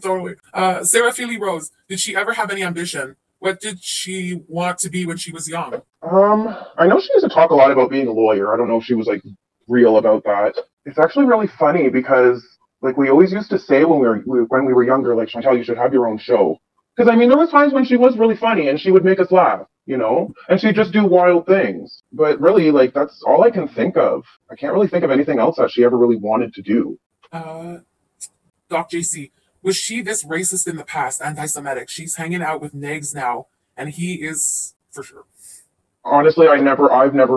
Totally. Sarah Feely Rose, did she ever have any ambition? What did she want to be when she was young? I know she used to talk a lot about being a lawyer. I don't know if she was, like, real about that. It's actually really funny because, like, we always used to say when we were younger, like, Chantal, you should have your own show. Because, I mean, there was times when she was really funny and she would make us laugh, and she'd just do wild things. But really, like, that's all I can think of. I can't really think of anything else that she ever really wanted to do. Doc JC, was she this racist in the past, anti-Semitic? She's hanging out with Negz now, and he is, for sure. Honestly, I've never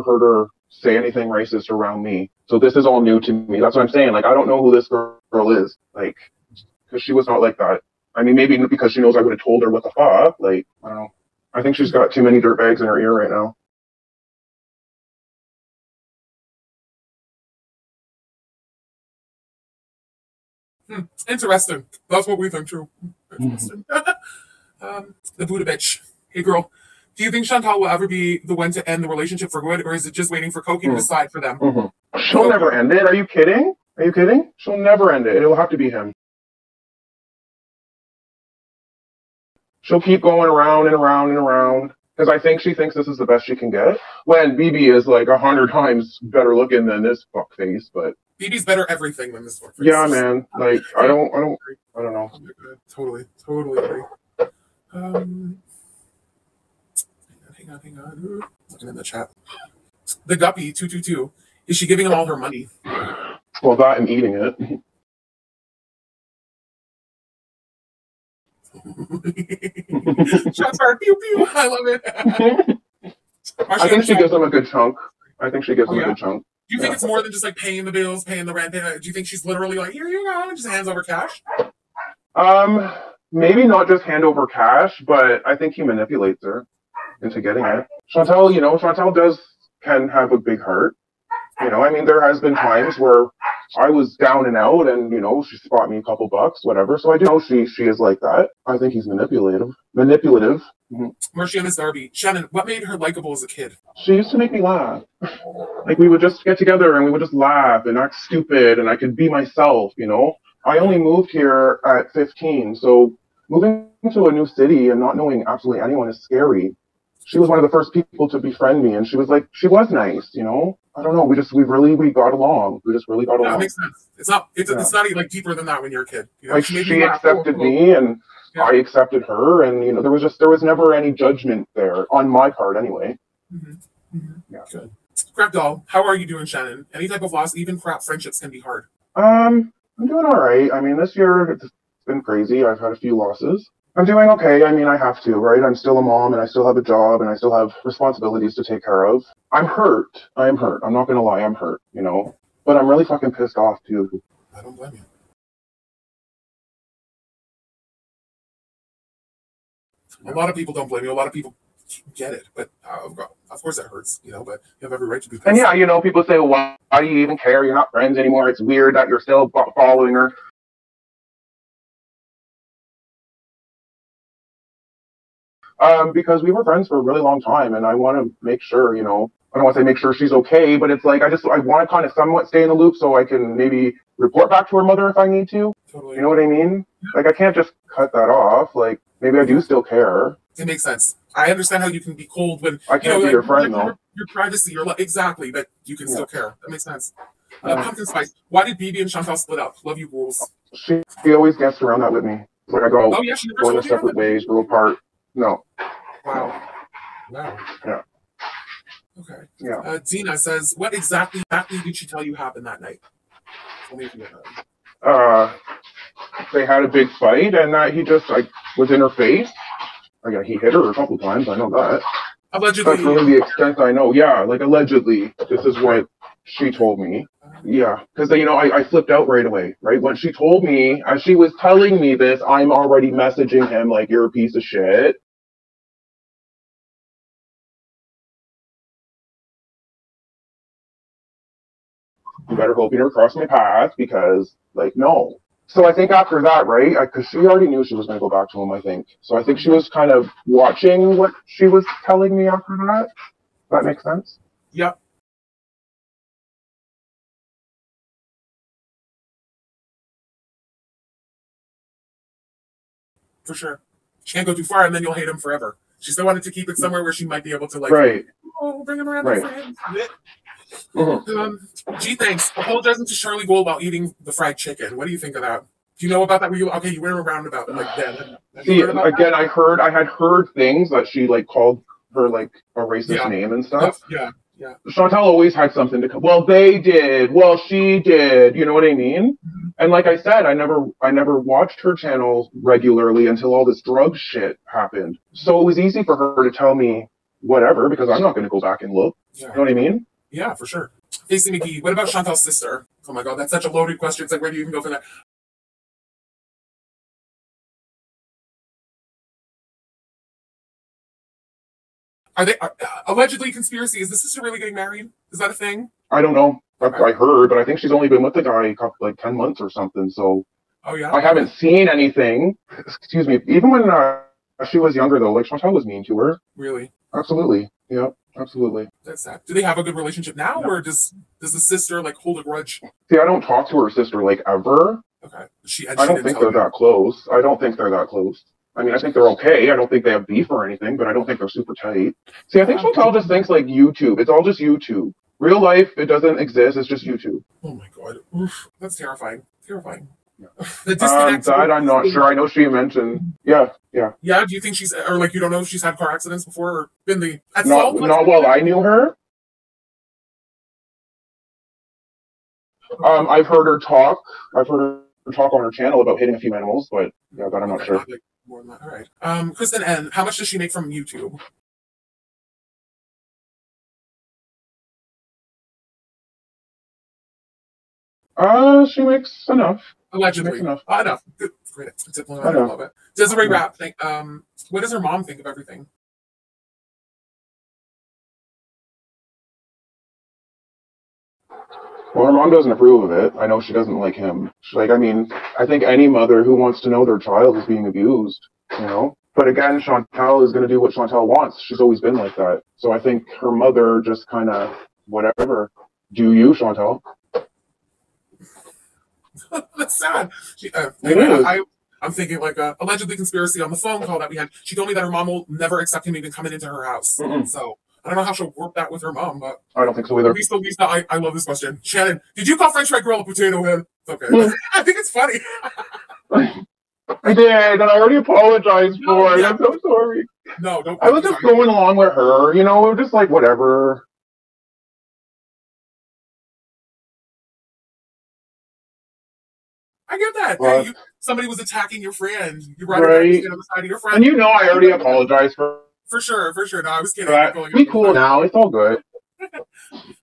heard her say anything racist around me. So this is all new to me. That's what I'm saying. Like, I don't know who this girl is. Like, because she was not like that. I mean, maybe because she knows I would have told her what the fuck. Like, I don't know. I think she's got too many dirtbags in her ear right now. Interesting. That's what we think too. Interesting. The Buddha bitch. Hey girl, do you think Chantal will ever be the one to end the relationship for good, or is it just waiting for Koki to decide for them? She'll never end it. Are you kidding? She'll never end it. It'll have to be him. she'll keep going around and around and around. Because I think she thinks this is the best she can get. When BB is like 100 times better looking than this fuckface, but BB's better everything than this fuckface. Yeah, man. Like I don't know. Totally agree. Hang on. Looking in the chat. The Guppy 222. Is she giving him all her money? Well, that and eating it. Shots fired. Pew pew. I love it. I think she gives him a good chunk. I think she gives him a good chunk. Do you think it's more than just like paying the bills, paying the rent? Do you think she's literally like, here you go, and just hands over cash? Maybe not just hand over cash, but I think he manipulates her into getting it. Chantal can have a big heart. I mean, there has been times where I was down and out and, she bought me a couple bucks, whatever. So I do know she is like that. I think he's manipulative. Mm-hmm. Marcia Miss Darby. Shannon, what made her likable as a kid? She used to make me laugh. Like, we would just get together and we would just laugh and act stupid and I could be myself, I only moved here at 15, so moving to a new city and not knowing absolutely anyone is scary. She was one of the first people to befriend me, and she was nice, I don't know. We got along. We just really got along. That makes sense. It's not like deeper than that when you're a kid. Like she accepted me, and I accepted her, and there was never any judgment there on my part, anyway. Mm-hmm. Mm-hmm. Yeah. Good. Crap doll, how are you doing, Shannon? Any type of loss, even crap friendships can be hard. I'm doing all right. I mean, this year it's been crazy. I've had a few losses. I'm doing okay. I mean, I have to, right? I'm still a mom and I still have a job and I still have responsibilities to take care of. I'm hurt. I'm not going to lie. I'm hurt, but I'm really fucking pissed off too. I don't blame you. A lot of people don't blame you. A lot of people get it, but of course it hurts, but you have every right to be pissed. And yeah, people say, well, why do you even care? You're not friends anymore. It's weird that you're still following her. Because we were friends for a really long time, and I want to make sure, I don't want to say make sure she's okay, but it's like I want to kind of somewhat stay in the loop so I can maybe report back to her mother if I need to. Totally. You know what I mean? Like I can't just cut that off. Like maybe I do still care. It makes sense. I understand how you can be cold when I can't be your friend though. Your privacy, your life, exactly, but you can still care. That makes sense. Pumpkin Spice. Why did BB and Chantal split up? Love you, rules. She always gets around that with me. Like I go, going to separate ways, grow apart. No. Wow. Yeah. Okay. Yeah. Dina says, what exactly did she tell you happened that night? Tell me if you know. They had a big fight, and that he just was in her face. He hit her a couple times. I know that. Allegedly. That's really the extent I know. Yeah, like allegedly. This is what she told me. Yeah, because I flipped out right away. Right when she told me, as she was telling me this, I'm already messaging him like, "You're a piece of shit." You better hope you never cross my path because, no. So I think after that, right, because she already knew she was going to go back to him, I think. So I think she was kind of watching what she was telling me after that. That makes sense? Yep. For sure. She can't go too far and then you'll hate him forever. She still wanted to keep it somewhere where she might be able to, right. Bring him around for him. Mm-hmm. Gee, thanks. Apologizing to Shirley Gold while eating the fried chicken. What do you think of that? Do you know about that? You went around about then. See, again, I had heard things that she called her a racist name and stuff. Yeah. Chantal always had something to come. Well, they did. Well, she did. You know what I mean? Mm-hmm. And like I said, I never watched her channel regularly until all this drug shit happened. So it was easy for her to tell me whatever because I'm not going to go back and look. Yeah. You know what I mean? Yeah, for sure. Casey McGee, what about Chantal's sister? Oh my God, that's such a loaded question. It's like, where do you even go from that? Are they allegedly conspiracy? Is the sister really getting married? Is that a thing? I don't know. Okay. I heard, but I think she's only been with the guy 10 months or something. So oh yeah, I haven't seen anything. Excuse me. Even when she was younger, though, Chantal was mean to her. Really? Absolutely. Yeah. Absolutely. That's sad. Do they have a good relationship now, or does the sister hold a grudge? See, I don't talk to her sister ever. Okay. I don't think they're that close. I don't think they're that close. I mean, I think they're okay. I don't think they have beef or anything, but I don't think they're super tight. See, I think Chantal just thinks like YouTube. It's all just YouTube. Real life, it doesn't exist. It's just YouTube. Oh my god. Oof. That's terrifying. Terrifying. Yeah. The disconnect. That I'm not sure. I know she mentioned. Yeah. Yeah, do you think she's, or like you don't know if she's had car accidents before or been at fault? Not while I knew her. I've heard her talk. I've heard her talk on her channel about hitting a few animals, but yeah, that I'm not sure. Like, more than that. All right. Kristen N, how much does she make from YouTube? She makes enough. Allegedly. She makes enough. Enough. Good. Great. I love it. Desiree Rapp, what does her mom think of everything? Well, her mom doesn't approve of it. I know she doesn't like him. Like, I mean, I think any mother who wants to know their child is being abused, you know? But again, Chantal is going to do what Chantal wants. She's always been like that. So I think her mother just kind of, whatever. Do you, Chantal? That's sad. I'm thinking like a allegedly conspiracy on the phone call that we had. She told me that her mom will never accept him even coming into her house. So I don't know how she'll work that with her mom, but I don't think so either. Lisa, I love this question. Shannon, did you call French Fried Gorl a potato head? It's okay. I think it's funny. I did, and I already apologized for it. I'm so sorry. No, don't. I was just going along with her, you know, just like whatever. I get that. Well, hey, somebody was attacking your friend. You brought her back on the side of your friend. And you know I already apologized for. For sure. No, I was kidding. Be cool now. It's all good.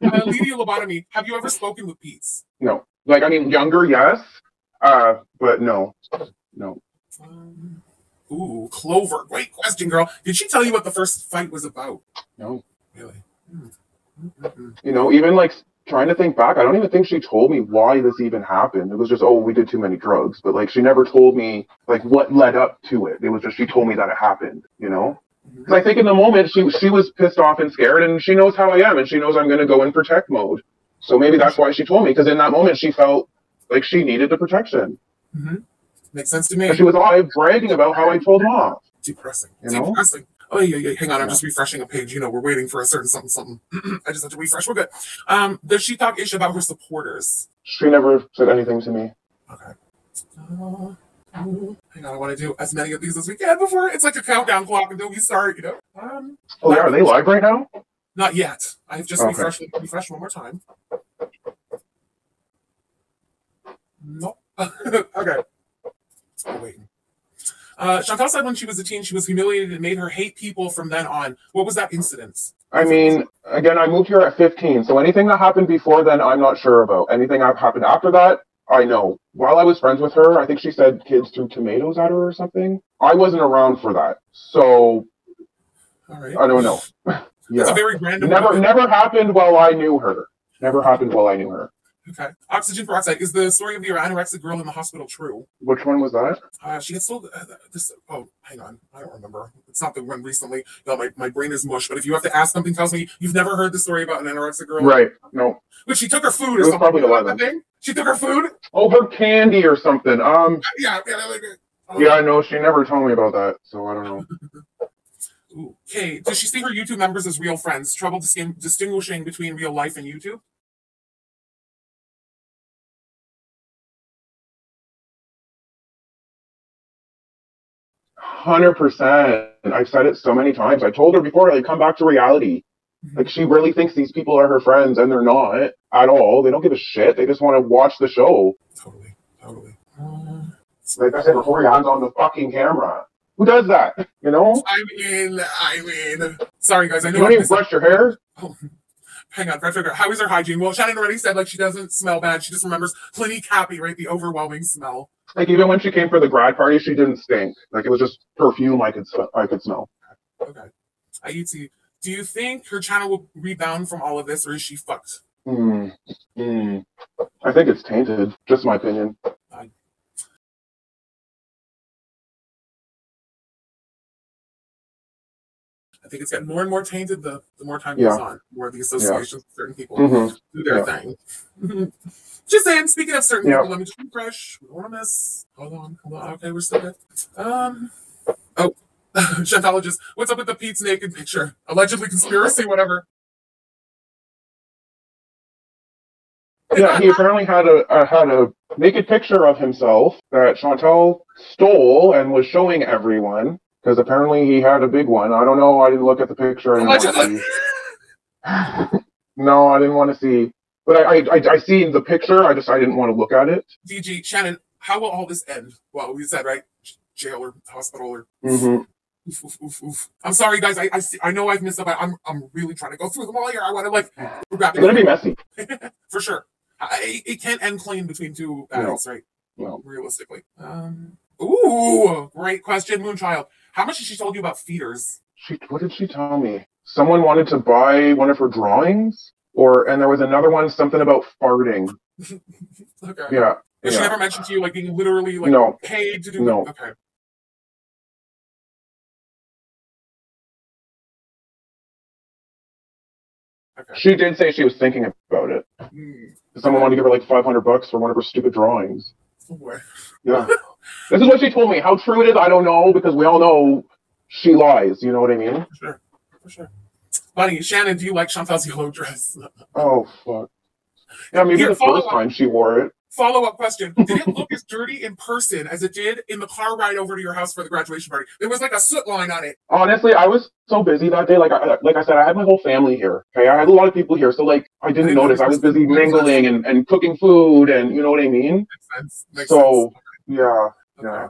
Lydia Lobotomy, have you ever spoken with Pete's? No. Like, I mean, younger, yes. But no. Ooh, Clover. Great question, girl. Did she tell you what the first fight was about? No. Really? You know, even like trying to think back, I don't even think she told me why this even happened. It was just, oh, we did too many drugs. But like, she never told me like what led up to it. It was just she told me that it happened, you know? Because I think in the moment she was pissed off and scared, and she knows how I am, and she knows I'm going to go in protect mode. So maybe that's why she told me, because in that moment she felt like she needed the protection. Makes sense to me. And she was live bragging about how I told him off. Depressing. You know? Depressing. Oh, yeah. Hang on, I'm just refreshing a page. You know, we're waiting for a certain something. I just have to refresh. We're good. Does she talk ish about her supporters? She never said anything to me. Okay. Hang on, I want to do as many of these as we can before it's like a countdown clock until we start, you know. Yeah, are they live right now? Not yet. I've just refreshed one more time. Nope. Okay. Still waiting. Chantal said when she was a teen, she was humiliated and made her hate people from then on. What was that incident? I mean, again, I moved here at 15, so anything that happened before then, I'm not sure about. Anything that happened after that, I know. While I was friends with her, I think she said kids threw tomatoes at her or something. I wasn't around for that, so all right. I don't know. That's a very random. Never happened while I knew her. Never happened while I knew her. Okay. Oxygen peroxide. Is the story of the anorexic girl in the hospital true? Which one was that? She gets told this. Oh, hang on. I don't remember. It's not the one recently. No, my brain is mush. But if you have to ask something, tells me you've never heard the story about an anorexic girl. Right. No. But she took her food or it was something. Probably 11. Thing? She took her food? Oh, her candy or something. Yeah. Yeah, no, she never told me about that, so I don't know. Ooh. Okay. Does she see her YouTube members as real friends? Trouble distinguishing between real life and YouTube? 100%. I've said it so many times. I told her before, like, come back to reality. Like, she really thinks these people are her friends, and they're not at all. They don't give a shit. They just want to watch the show. Totally. Like I said before, your hands on the fucking camera. Who does that? You know? I mean. Sorry, guys. I know you don't even brush your hair. Oh, hang on. How is her hygiene? Well, Shannon already said, like, she doesn't smell bad. She just remembers Clinique Happy, right? The overwhelming smell. Like, even when she came for the grad party, she didn't stink. Like, it was just perfume I could smell. Okay. Ayuti, do you think her channel will rebound from all of this, or is she fucked? I think it's tainted. Just my opinion. I think it's getting more and more tainted the more time goes on. More of the associations with certain people do their thing. Just saying, speaking of certain people, let me just refresh. We don't want to miss. Hold on. Okay, we're still good. Oh, Shantologist, what's up with the Pete's naked picture? Allegedly conspiracy, whatever. Yeah, he apparently had a naked picture of himself that Chantal stole and was showing everyone because apparently he had a big one. I don't know. I didn't look at the picture. I didn't want to see. No, I didn't want to see. But I seen the picture. I didn't want to look at it. DG, Shannon, how will all this end? Well, we said, right? Jail or hospital or... Oof, oof, oof, oof. I'm sorry, guys. I know I've missed up. I'm really trying to go through them all here. I want to like grab it. It's gonna be messy. For sure. It can't end clean between two adults, right? No. Realistically. Ooh, great question, Moonchild. How much has she told you about feeders? What did she tell me? Someone wanted to buy one of her drawings, and there was another one, something about farting. Okay. Yeah. But she never mentioned to you like being literally like paid to do no. Okay. Okay. She did say she was thinking about it. Someone wanted to give her like $500 for one of her stupid drawings. Oh boy. Yeah. This is what she told me. How true it is, I don't know, because we all know she lies. You know what I mean? For sure. Bunny, Shannon, do you like Chantal's yellow dress? Oh, fuck. Yeah, maybe the first time she wore it. Follow-up question. Did it look as dirty in person as it did in the car ride over to your house for the graduation party? There was like a soot line on it. Honestly, I was so busy that day. Like I said, I had my whole family here. Okay, I had a lot of people here, so like I didn't notice. I was busy mingling and cooking food, and you know what I mean. Makes sense. Yeah, okay.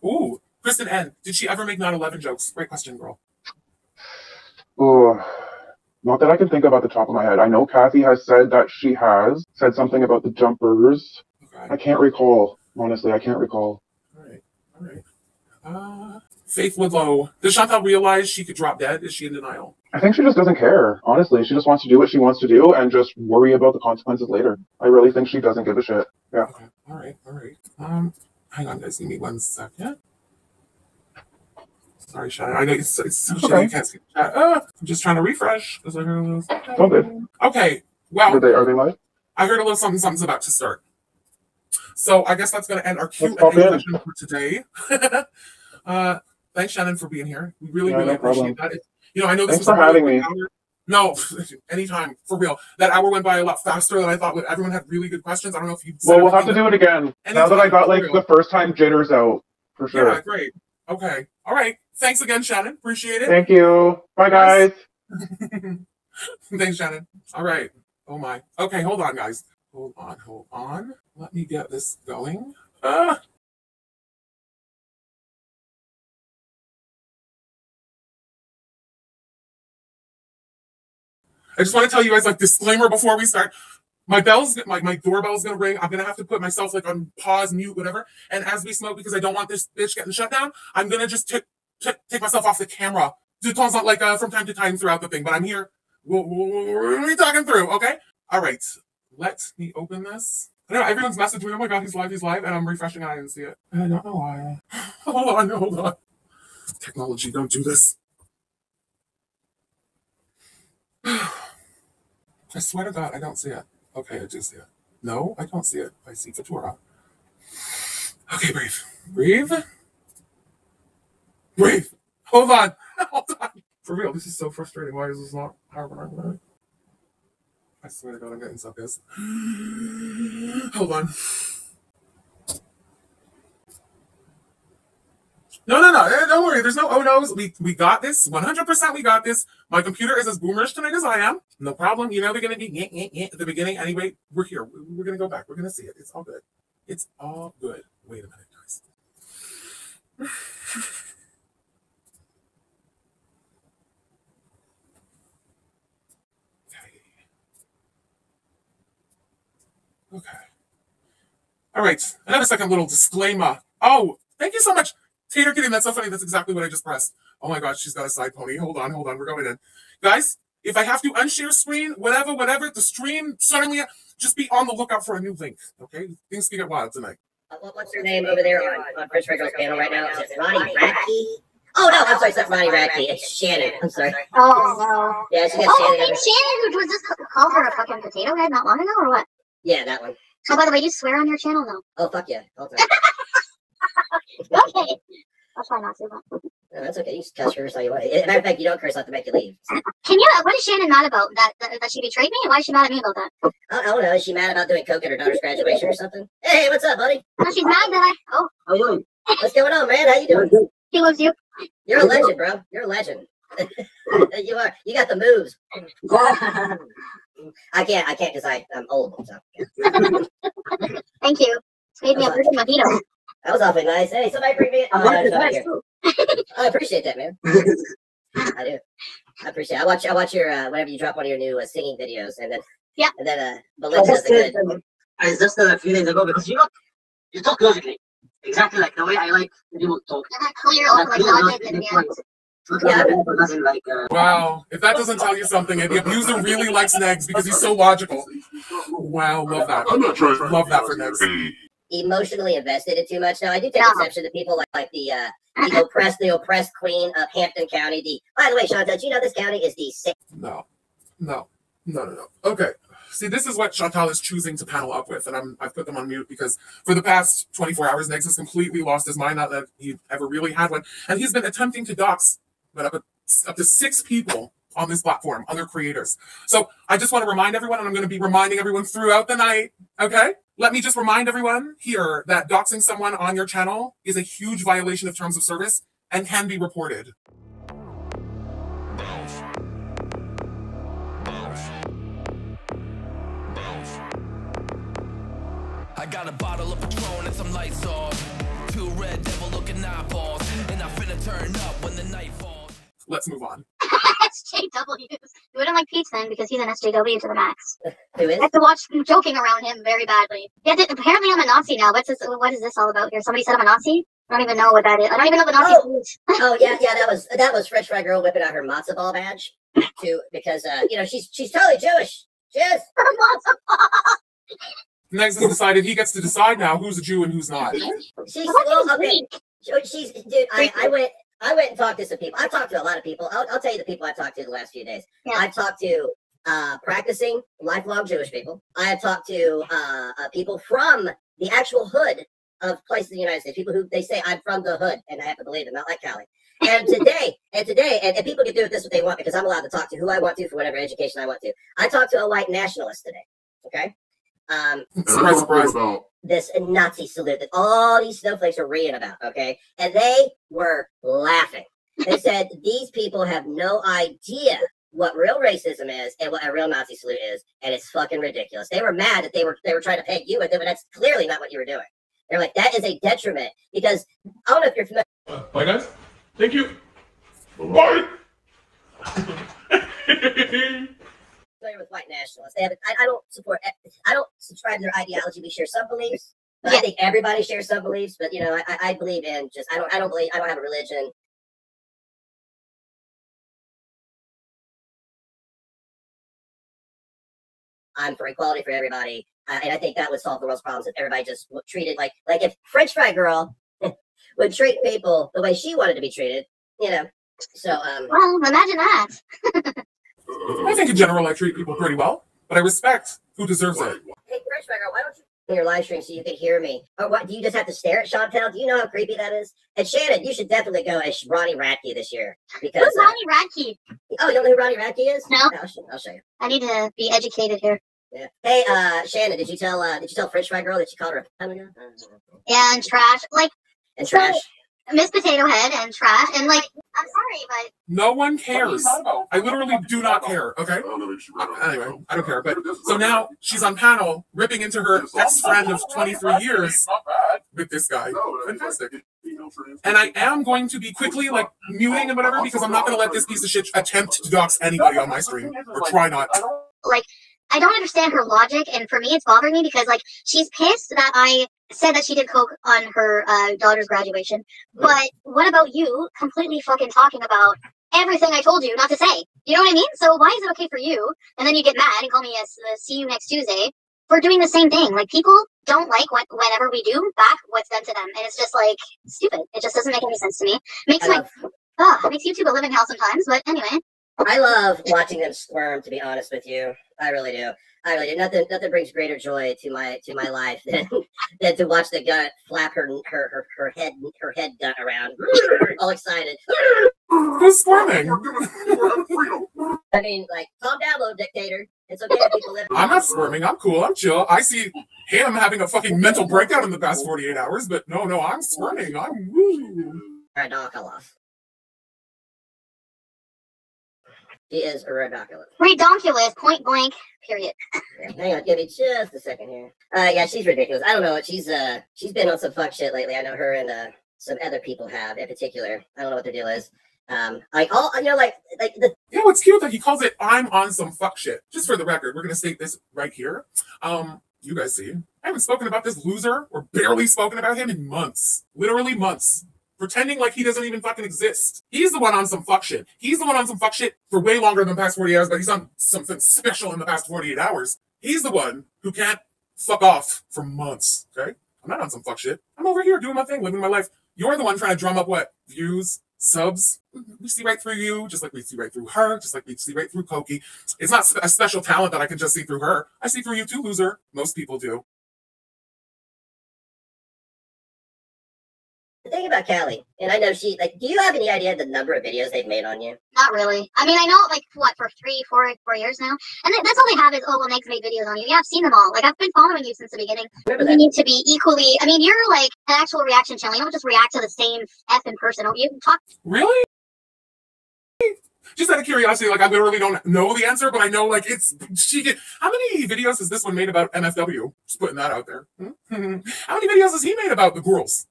Ooh, Kristen N. Did she ever make 9/11 jokes? Great question, girl. Oh. Not that I can think of at the top of my head. I know Kathy has said that she has said something about the jumpers. Okay. I can't recall. Honestly, I can't recall. All right. Faith Woodlow. Does Chantal realize she could drop dead? Is she in denial? I think she just doesn't care. Honestly, she just wants to do what she wants to do and just worry about the consequences later. I really think she doesn't give a shit. Yeah. Okay. All right. Hang on, guys. Give me 1 second. Sorry, Shannon. I know it's so shitty you can't see the chat. I'm just trying to refresh. Because I heard a little something. Oh, good. Okay. Well, are they live? I heard a little something's about to start. So I guess that's going to end our Q&A session for today. Thanks, Shannon, for being here. We really appreciate that. I know this Thanks for having me. No, anytime, for real. That hour went by a lot faster than I thought. Everyone had really good questions. I don't know if you. Well, we'll have to do it again. Now that I got the first time jitters out, for sure. Yeah, great. Okay. All right. Thanks again, Shannon. Appreciate it. Thank you. Bye, guys. Thanks, Shannon. All right. Oh, my. Okay, hold on, guys. Hold on. Let me get this going. I just want to tell you guys, disclaimer before we start. My doorbell's gonna ring. I'm gonna have to put myself on pause, mute, whatever. And as we smoke, because I don't want this bitch getting shut down, I'm gonna just take myself off the camera. From time to time throughout the thing. But I'm here. We'll be talking through, okay? All right. Let me open this. I know everyone's messaging me. Oh my god, he's live, and I'm refreshing and I didn't see it. And I don't know why. Hold on. Technology, don't do this. I swear to God, I don't see it. Okay, I do see it. No, I don't see it. I see Fatura. Okay, breathe. Hold on. For real, this is so frustrating. Why is this not happening? I swear to God, I'm getting stuck, guys. Hold on. No. Don't worry. There's no oh no's. We got this. 100% we got this. My computer is as boomerish tonight as I am. No problem. They're going to be at the beginning. Anyway, we're here. We're going to go back. We're going to see it. It's all good. It's all good. Wait a minute, guys. Okay. All right. Another second little disclaimer. Oh, thank you so much. Tater Kitty, that's so funny. That's exactly what I just pressed. Oh my gosh, she's got a side pony. Hold on. We're going in. Guys, if I have to unshare screen, whatever, the stream suddenly, just be on the lookout for a new link, okay? Things can get wild tonight. What's her name over there on French Fried Gorls panel right now? Is it Ronnie Radke? Oh, no, I'm sorry, it's not Ronnie Radke. It's Shannon. I'm sorry. Oh, no. Yeah, she got Shannon. Shannon, was this called her a fucking potato head not long ago, or what? Yeah, that one. Oh, by the way, you swear on your channel, though. Oh, fuck yeah. All the time. Okay. I'll try not to. But... No, that's okay. You just cuss curse all you want. As a matter of fact, you don't curse, I'll have to make you leave. Can you? What is Shannon mad about? That she betrayed me? Why is she mad at me about that? I don't know. Is she mad about doing coke at her daughter's graduation or something? Hey, what's up, buddy? No, she's mad that How you doing? What's going on, man? How you doing? He loves you. You're a legend, bro. You're a legend. You are. You got the moves. I can't because I'm old. So. Thank you. It's made me a virgin mojito. That was awfully nice. Hey, somebody bring me. I appreciate that, man. I do. I appreciate it. I watch your whenever you drop one of your new singing videos, and then Belinda does it good. I just a few days ago because you talk logically, exactly like the way I like people talk. Clear, like logic, and Wow, if that doesn't tell you something, the abuser really likes Negz because he's so logical. Wow, love that. Love that for Negz. Emotionally invested in too much. Now I do take exception to people like the oppressed queen of Hampton County. By the way, Chantal, do you know this county is the sixth? No. Okay. See, this is what Chantal is choosing to panel up with, and I've put them on mute because for the past 24 hours, Negz has completely lost his mind, not that he ever really had one, and he's been attempting to dox up to 6 people on this platform, other creators. So I just want to remind everyone, and I'm going to be reminding everyone throughout the night, okay? Let me just remind everyone here that doxing someone on your channel is a huge violation of terms of service and can be reported. I got a bottle of Patron and some lights off. 2 red devil looking eyeballs. And I finna turn up when the night falls. Let's move on. SJWs. We wouldn't like Pete then because he's an SJW to the max. Who is? I have to watch them joking around him very badly. Yeah, apparently I'm a Nazi now. What is this all about here? Somebody said I'm a Nazi? I don't even know what that is. I don't even know the Nazi is. that was French Fried Gorl whipping out her matzo ball badge too, because she's totally Jewish. She is. Negz has decided he gets to decide now who's a Jew and who's not. She's dude. I went and talked to some people. I've talked to a lot of people. I'll tell you the people I've talked to the last few days. Yeah. I've talked to practicing lifelong Jewish people. I have talked to people from the actual hood of places in the United States. People who they say I'm from the hood, and I have to believe it, not like Cali. And today, people can do with this what they want because I'm allowed to talk to who I want to for whatever education I want to. I talked to a white nationalist today. Okay. Surprise. This Nazi salute that all these snowflakes are reading about, okay? And they were laughing. They said these people have no idea what real racism is and what a real Nazi salute is, and it's fucking ridiculous. They were mad that they were trying to peg you with it, but that's clearly not what you were doing. They're like, that is a detriment because I don't know if you're familiar. Bye, guys. Thank you. Bye. With white nationalists, I don't subscribe to their ideology. We share some beliefs. I think everybody shares some beliefs, but I believe in I don't have a religion. I'm for equality for everybody, and I think that would solve the world's problems if everybody just treated like if French Fried Gorl would treat people the way she wanted to be treated, So well, imagine that. I think in general I treat people pretty well, but I respect who deserves it. Hey, French Fried Gorl, why don't you in your live stream so you can hear me? Or what? Do you just have to stare at Chantal? Do you know how creepy that is? And Shannon, you should definitely go as Ronnie Radke this year because who's Ronnie Radke? Oh, you don't know who Ronnie Radke is? No. I'll show you. I need to be educated here. Yeah. Hey, Shannon, did you tell French Fried Gorl that you called her a ago? And trash, and trash. Miss Potato Head and trash and I'm sorry, but no one cares. I literally do not care. Okay. Anyway, I don't care. But so now she's on panel ripping into her ex-friend of 23 years with this guy. Fantastic. And I am going to be quickly muting and whatever because I'm not going to let this piece of shit attempt to dox anybody on my stream or try not. I don't understand her logic, and for me, it's bothering me because, she's pissed that I said that she did coke on her daughter's graduation. But what about you completely fucking talking about everything I told you not to say? You know what I mean? So why is it okay for you, and then you get mad and call me a see you next Tuesday for doing the same thing? People don't like whenever we do back what's done to them, and it's just, stupid. It just doesn't make any sense to me. Makes YouTube a living hell sometimes, but anyway. I love watching them squirm, to be honest with you. I really do. I really do. Nothing brings greater joy to my life than to watch the gut flap her head gut around, all excited. Who's squirming? I mean, like, calm down, little dictator. It's okay if people live. I'm not squirming. I'm cool. I'm chill. I see him having a fucking mental breakdown in the past 48 hours, but no, I'm squirming. I'm woo. All right, now I'll off. She is a redonkulous. Redonkulous, point blank, period. Yeah, hang on, give me just a second here. Yeah, she's ridiculous. I don't know what she's been on some fuck shit lately. I know her and some other people have in particular. I don't know what their deal is. Like all like the. You know, it's cute that he calls it "I'm on some fuck shit." Just for the record, we're gonna state this right here. You guys see, I haven't spoken about this loser or barely spoken about him in months, literally months. Pretending like he doesn't even fucking exist. He's the one on some fuck shit. He's the one on some fuck shit for way longer than the past 48 hours, but he's on something special in the past 48 hours. He's the one who can't fuck off for months, okay? I'm not on some fuck shit. I'm over here doing my thing, living my life. You're the one trying to drum up what? Views, subs. We see right through you, just like we see right through her, just like we see right through Koki. It's not a special talent that I can just see through her. I see through you too, loser. Most people do. The thing about Callie, and I know do you have any idea the number of videos they've made on you? Not really. I mean, I know, like, what, for 4 years now? And that's all they have is, oh, well, Negz made videos on you. Yeah, I've seen them all. Like, I've been following you since the beginning. You need to be equally, I mean, you're, like, an actual reaction channel. You don't just react to the same F in person. You talk. Really? Just out of curiosity, like, I literally don't know the answer, but I know, like, how many videos has this one made about MFW? Just putting that out there. How many videos has he made about the girls?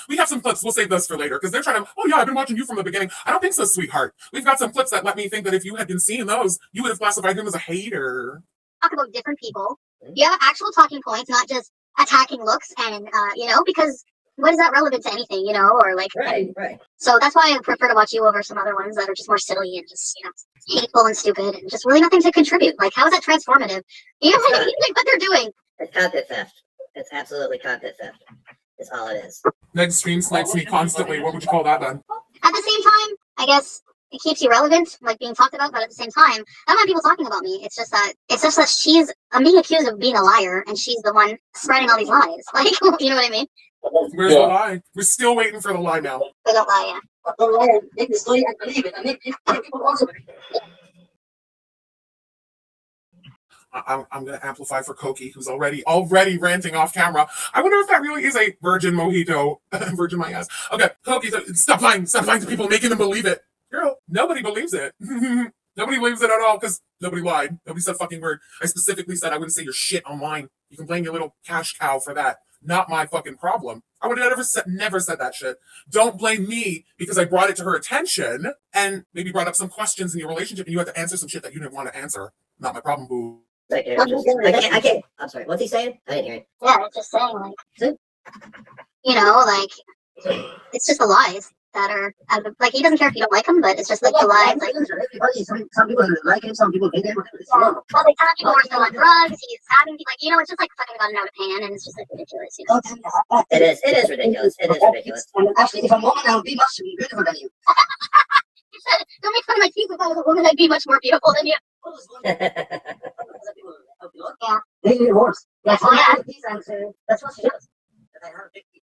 We have some clips. We'll save those for later because they're trying to, oh yeah, I've been watching you from the beginning. I don't think so, sweetheart. We've got some clips that let me think that if you had been seeing those, you would have classified him as a hater. Talk about different people. You have actual talking points, not just attacking looks and, because what is that relevant to anything, or like. Right. So that's why I prefer to watch you over some other ones that are just more silly and just, hateful and stupid and just really nothing to contribute. Like, how is that transformative? What they're doing. It's content theft. It's absolutely content theft. That's all it is. Negz stream snipes me constantly. What would you call that then? At the same time, I guess it keeps you relevant, like being talked about, but at the same time, I don't mind people talking about me. It's just that I'm being accused of being a liar, and she's the one spreading all these lies. Like, you know what I mean? Where's the lie? We're still waiting for the lie now. They don't lie, yeah. But the liar make the story and believe it, and make people also believe it. I'm going to amplify for Koki, who's already ranting off camera. I wonder if that really is a virgin mojito. Virgin my ass. Okay, Koki, stop lying to people, making them believe it. Girl, nobody believes it. Nobody believes it at all because nobody lied. Nobody said a fucking word. I specifically said I wouldn't say your shit online. You can blame your little cash cow for that. Not my fucking problem. I would have never said that shit. Don't blame me because I brought it to her attention and maybe brought up some questions in your relationship and you had to answer some shit that you didn't want to answer. Not my problem, boo. I can't. I'm sorry. What's he saying? I didn't hear it. Yeah, I'm just saying, like, it's just the lies that are, like, he doesn't care if you don't like him, but it's just like the lies. Like, some people like him, some people hate him. well, like, some people are still on drugs. He's having, like, it's just like fucking gotten out of hand, and it's just like ridiculous. It is ridiculous. It is ridiculous. Actually, if I'm a woman, I would be much beautiful than you. Don't make fun of my teeth. If I was a woman, I'd be much more beautiful than you. Yeah. They need worse. That's what she does.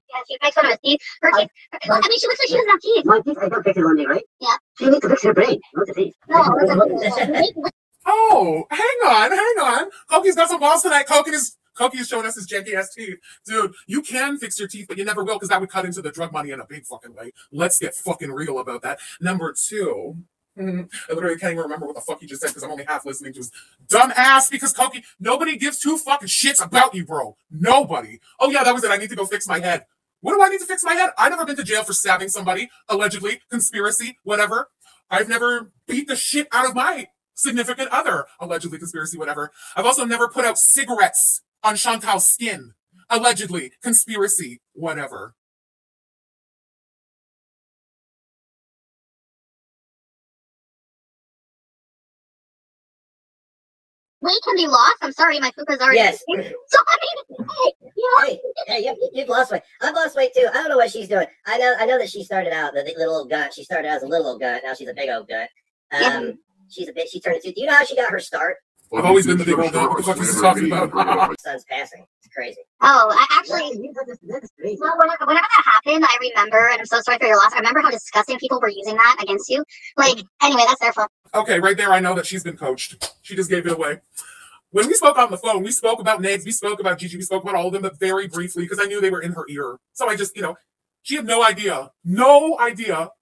Yeah, she makes fun of his teeth. Her teeth. I mean, she looks like she doesn't have teeth. My teeth, I don't fix it one day, right? Yeah. She needs to fix her brain, not the teeth. No. Oh, hang on. Koki's got some balls tonight. Koki is showing us his janky ass teeth. Dude, you can fix your teeth, but you never will because that would cut into the drug money in a big fucking way. Let's get fucking real about that. Number two. I literally can't even remember what the fuck he just said because I'm only half listening to his dumb ass because Koki, nobody gives two fucking shits about you, bro. Nobody. Oh yeah, that was it. I need to go fix my head. What do I need to fix my head? I've never been to jail for stabbing somebody, allegedly, conspiracy, whatever. I've never beat the shit out of my significant other, allegedly, conspiracy, whatever. I've also never put out cigarettes on Chantal's skin, allegedly, conspiracy, whatever. Weight can be lost. I'm sorry, my fupa's already. Yes. So I mean, Hey, you've lost weight. I've lost weight too. I don't know what she's doing. I know that she started out the little old gut. She started out as a little old gut. Now she's a big old gut. She turned into. Do you know how she got her start? I've always been the big old dog. What the fuck is he talking about? Son's passing. It's crazy. Oh, I actually, well, whenever that happened, I remember, and I'm so sorry for your loss, I remember how disgusting people were using that against you. Like, anyway, that's their fault. Okay, right there, I know that she's been coached. She just gave it away. When we spoke on the phone, we spoke about Negz, we spoke about Gigi, we spoke about all of them, but very briefly, because I knew they were in her ear. So I just, she had no idea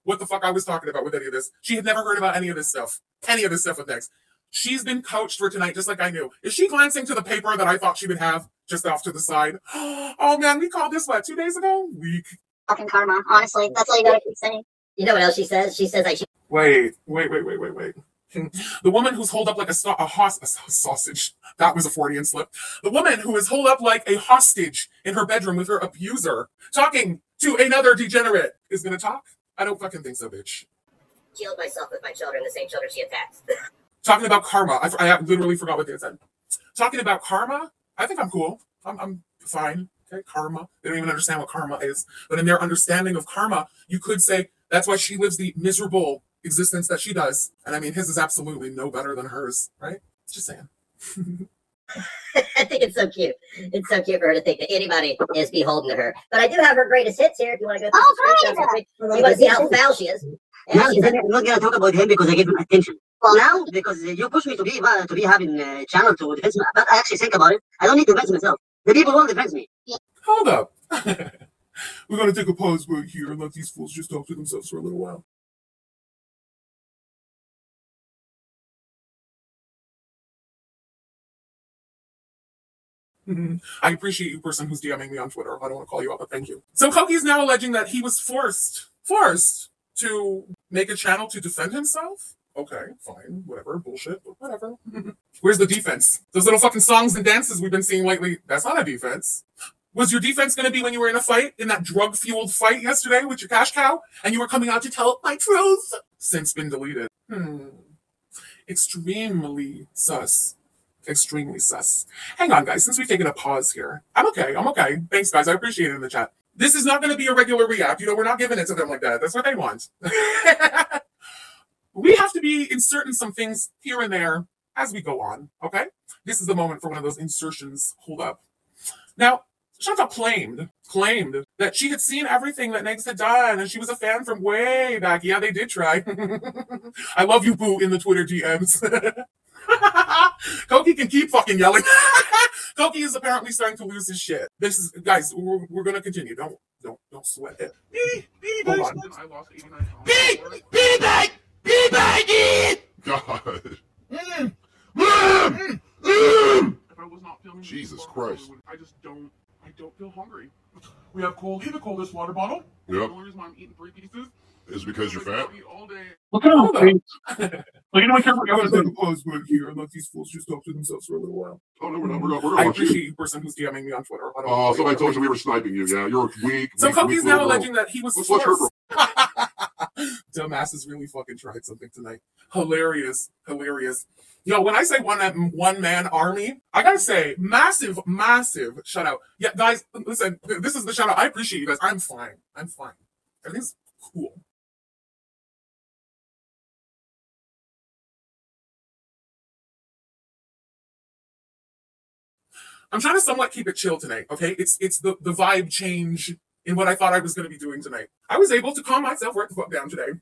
what the fuck I was talking about with any of this. She had never heard about any of this stuff with Negz. She's been coached for tonight, just like I knew. Is she glancing to the paper that I thought she would have just off to the side? Oh man, we called this, 2 days ago? Weak. Fucking karma, honestly. That's all you gotta keep saying. You know what else she says? She says like she. Wait. The woman who's holed up like a sausage. That was a Freudian slip. The woman who is holed up like a hostage in her bedroom with her abuser, talking to another degenerate, is gonna talk? I don't fucking think so, bitch. Killed myself with my children, the same children she attacked. Talking about karma. I literally forgot what they said. Talking about karma, I think I'm cool. I'm fine. Okay, karma. They don't even understand what karma is. But in their understanding of karma, you could say that's why she lives the miserable existence that she does. And I mean, his is absolutely no better than hers, right? Just saying. I think it's so cute. It's so cute for her to think that anybody is beholden to her. But I do have her greatest hits here if you want to go through you want to see how foul she is. Now I'm not gonna talk about him because I gave him attention. Well, now because you push me to be having a channel to defend me, but I actually think about it. I don't need to defend myself. The people won't defend me. Hold up. We're gonna take a pause right here and let these fools just talk to themselves for a little while. I appreciate you, person who's DMing me on Twitter. I don't want to call you out, but thank you. So Koki's now alleging that he was forced to make a channel to defend himself. Okay, fine, whatever, bullshit, but whatever. Where's the defense? Those little fucking songs and dances we've been seeing lately, that's not a defense. Was your defense going to be when you were in a fight, in that drug-fueled fight yesterday with your cash cow, and you were coming out to tell my truth? Since been deleted. Extremely sus. Extremely sus. Hang on, guys, since we've taken a pause here. I'm okay. Thanks, guys, I appreciate it in the chat. This is not going to be a regular react. We're not giving it to them like that. That's what they want. We have to be inserting some things here and there as we go on, okay? This is the moment for one of those insertions. Hold up. Now, Chantal claimed that she had seen everything that Negz had done, and she was a fan from way back. Yeah, they did try. I love you, boo, in the Twitter DMs. Koki can keep fucking yelling. Koki is apparently starting to lose his shit. This is, guys, we're gonna continue. Don't sweat it. Hold on. I lost 89 pounds. Be back in! God. If I was not filming Jesus Christ. I don't feel hungry. We have cold, the coldest water bottle. Yep. The only reason why I'm eating 3 pieces is because you're fat. Eat all day. Look at all the things. Like, I'm gonna take a pause right here and let these fools just talk to themselves for a little while. Oh no, we're not. I appreciate you, person who's DMing me on Twitter. Oh, somebody told you we were sniping you. Yeah, you're weak. So Koki's now alleging that he was forced. Dumbass has really fucking tried something tonight. Hilarious. Yo, when I say one man army, I gotta say, massive shout out. Yeah, guys, listen, this is the shout out. I appreciate you guys. I'm fine. Everything's cool. I'm trying to somewhat keep it chill tonight, okay? It's the vibe change in what I thought I was going to be doing tonight. I was able to calm myself right the fuck down today.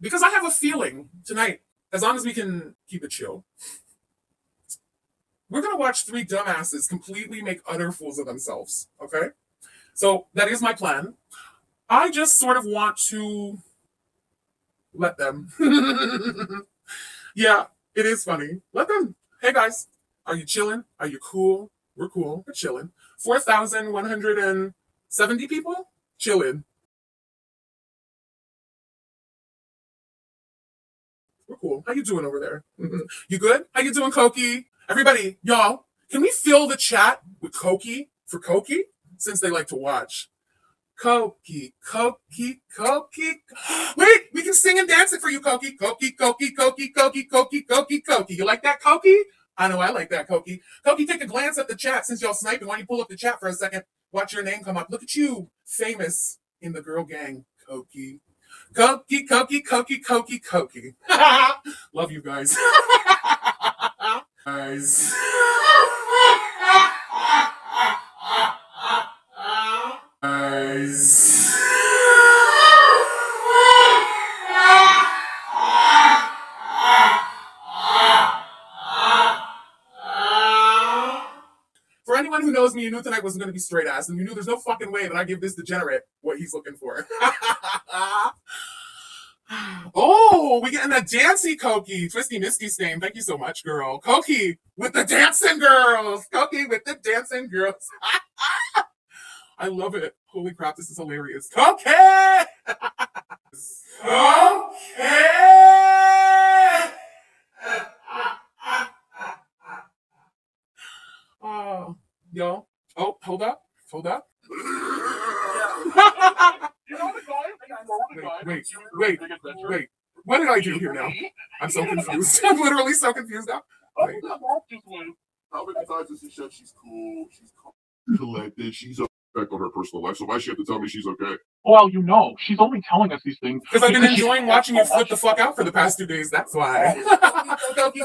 Because I have a feeling tonight, as long as we can keep it chill, we're going to watch 3 dumbasses completely make utter fools of themselves, okay? So that is my plan. I just sort of want to let them. Yeah, it is funny. Let them. Hey, guys. Are you chilling? Are you cool? We're cool. We're chilling. 4,170 people? Chilling. We're cool. How you doing over there? You good? How you doing, Koki? Everybody, y'all, can we fill the chat with Koki for Koki? Since they like to watch. Koki. Wait, we can sing and dance it for you, Koki. Koki. You like that, Koki? I know I like that, Koki. Koki, take a glance at the chat. Since y'all sniping, why don't you pull up the chat for a second? Watch your name come up. Look at you, famous in the girl gang, Koki. Koki. Love you guys. Guys. Guys. For anyone who knows me, you knew tonight wasn't going to be straight ass, and you knew there's no fucking way that I give this degenerate what he's looking for. Oh, we getting a dancey Koki. Twisty Misty stain. Thank you so much, girl. Koki with the dancing girls. Koki with the dancing girls. I love it. Holy crap, this is hilarious. Koki! Koki! Oh, yo. Oh, hold up. Hold up. Wait. What did I do here now? I'm so confused. I'm literally so confused now. Wait. How many times has she said she's cool, she's collected, she's effect on her personal life, so why does she have to tell me she's okay? Well, you know, she's only telling us these things because I've been enjoying watching you flip the fuck out for the past 2 days. That's why. Koki.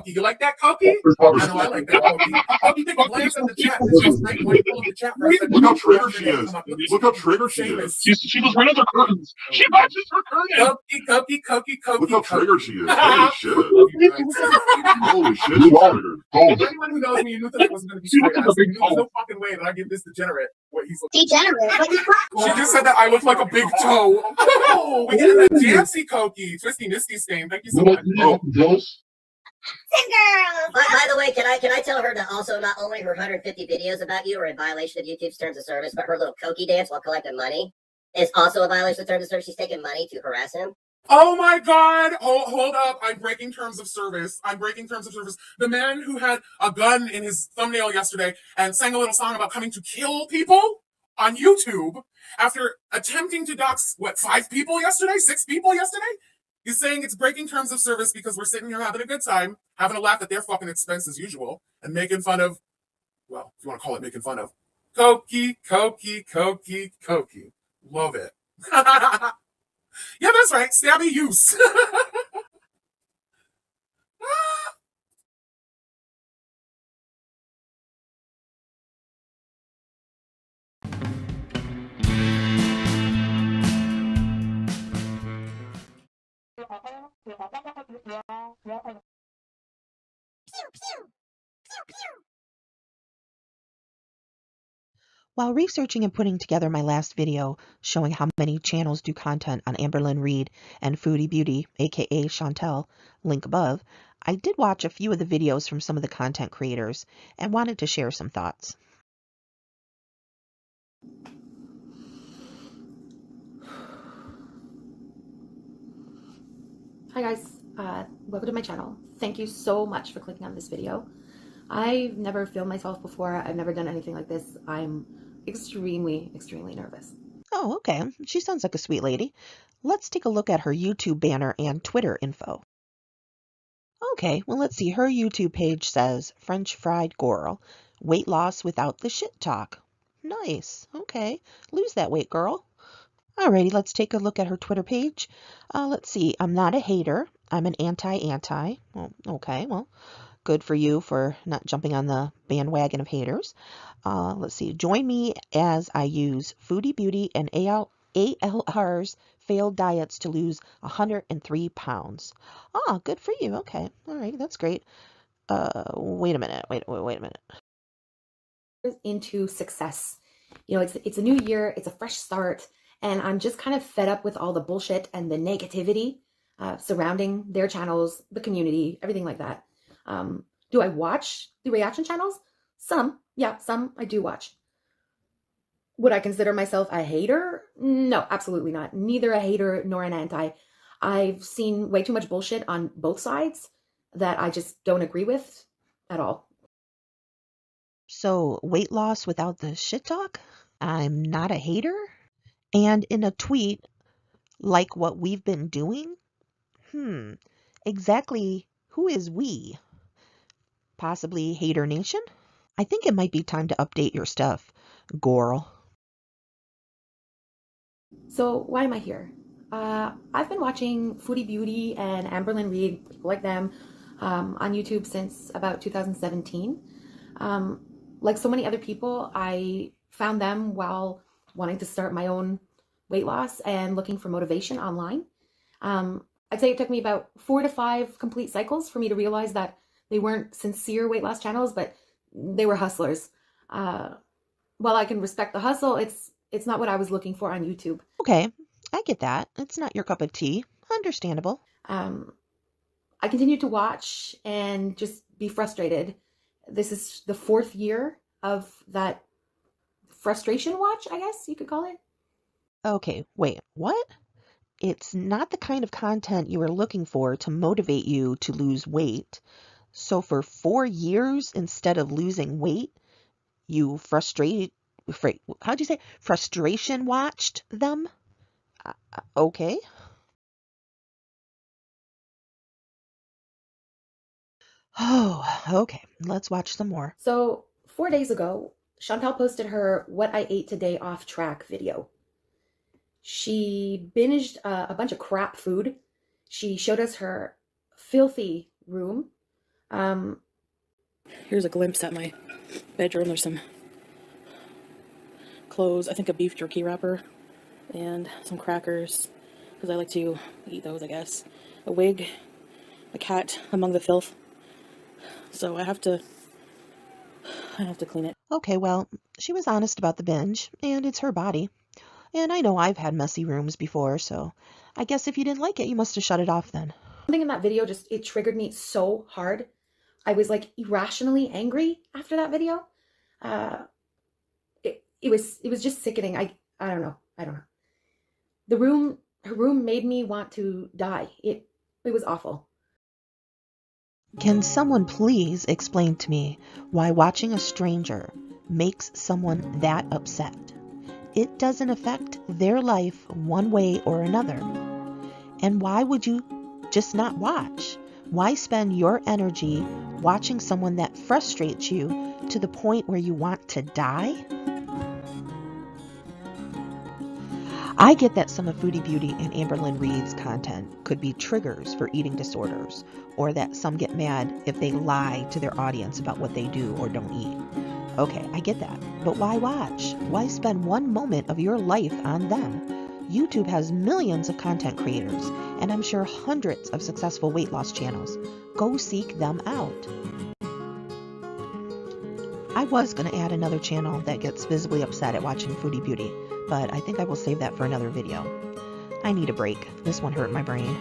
You like that, Koki? I know I like that, Koki. Koki, take a glance at the chat. It's just great when you pull up the chat for a second. Look how triggered she is. Look how triggered she is. She was running her curtains. She matches her curtains. Koki. Look how triggered she is. Holy shit. Holy shit, she's triggered. For anyone who knows me, you knew that it wasn't going to be straight ass. You knew there's no fucking way that I give this degenerate what he's looking for. Degenerate? She just said that I look like a big toe. Oh, we getting a dancey Koki. Twisty Misty stain. Thank you so much. Girls. By the way, can I tell her that also not only her 150 videos about you are in violation of YouTube's terms of service, but her little Koki dance while collecting money is also a violation of terms of service. She's taking money to harass him. Oh my God. Hold up. I'm breaking terms of service. The man who had a gun in his thumbnail yesterday and sang a little song about coming to kill people on YouTube after attempting to dox, 5 people yesterday? 6 people yesterday? He's saying it's breaking terms of service because we're sitting here having a good time, having a laugh at their fucking expense as usual, and making fun of, well, if you want to call it making fun of, Koki. Love it. Yeah, that's right. Stabby use. While researching and putting together my last video showing how many channels do content on Amberlynn Reid and Foodie Beauty, aka Chantel, link above, I did watch a few of the videos from some of the content creators and wanted to share some thoughts. Hi guys, welcome to my channel. Thank you so much for clicking on this video. I've never filmed myself before. I've never done anything like this. I'm extremely nervous. Oh, okay. She sounds like a sweet lady. Let's take a look at her YouTube banner and Twitter info. Okay, well, let's see. Her YouTube page says French Fried Gorl, weight loss without the shit talk. Nice. Okay. Lose that weight, girl. Alrighty, let's take a look at her Twitter page. Let's see. I'm not a hater. I'm an anti-anti. Well, okay, well, good for you for not jumping on the bandwagon of haters. Let's see. Join me as I use Foodie Beauty and ALR's failed diets to lose 103 pounds. Ah, good for you. Okay. All right. That's great. Wait a minute. Wait a minute. Into success. You know, it's a new year. It's a fresh start. And I'm just kind of fed up with all the bullshit and the negativity surrounding their channels, the community, everything like that. Do I watch the reaction channels? Some. Yeah, some I do watch. Would I consider myself a hater? No, absolutely not. Neither a hater nor an anti. I've seen way too much bullshit on both sides that I just don't agree with at all. So, weight loss without the shit talk? I'm not a hater? And in a tweet, like what we've been doing? Exactly who is we? Possibly Hater Nation? I think it might be time to update your stuff, Gorl. So why am I here? I've been watching Foodie Beauty and Amberlynn Reid, people like them, on YouTube since about 2017. Like so many other people, I found them while wanting to start my own weight loss and looking for motivation online. I'd say it took me about 4 to 5 complete cycles for me to realize that they weren't sincere weight loss channels, but they were hustlers. While I can respect the hustle, it's not what I was looking for on YouTube. Okay, I get that. It's not your cup of tea. Understandable. I continued to watch and just be frustrated. This is the 4th year of that frustration watch, I guess you could call it. Okay, wait, what? It's not the kind of content you were looking for to motivate you to lose weight. So for 4 years, instead of losing weight, you frustration watched them? Okay. Oh, okay. Let's watch some more. So 4 days ago, Chantal posted her What I Ate Today Off Track video. She binged a bunch of crap food. She showed us her filthy room. Here's a glimpse at my bedroom. There's some clothes, I think a beef jerky wrapper, and some crackers, because I like to eat those, I guess. A wig, a cat among the filth. So I have to clean it. Okay, well, she was honest about the binge, and it's her body. And I know I've had messy rooms before, so I guess if you didn't like it, you must have shut it off then. Something in that video it triggered me so hard. I was like irrationally angry after that video. It was just sickening. I don't know. Her room made me want to die. It was awful. Can someone please explain to me why watching a stranger makes someone that upset? It doesn't affect their life one way or another. And why would you just not watch? Why spend your energy watching someone that frustrates you to the point where you want to die? I get that some of Foodie Beauty and Amberlynn Reed's content could be triggers for eating disorders, or that some get mad if they lie to their audience about what they do or don't eat. Okay, I get that, but why watch? Why spend one moment of your life on them? YouTube has millions of content creators, and I'm sure hundreds of successful weight loss channels. Go seek them out. I was going to add another channel that gets visibly upset at watching Foodie Beauty, but I think I will save that for another video. I need a break. This one hurt my brain.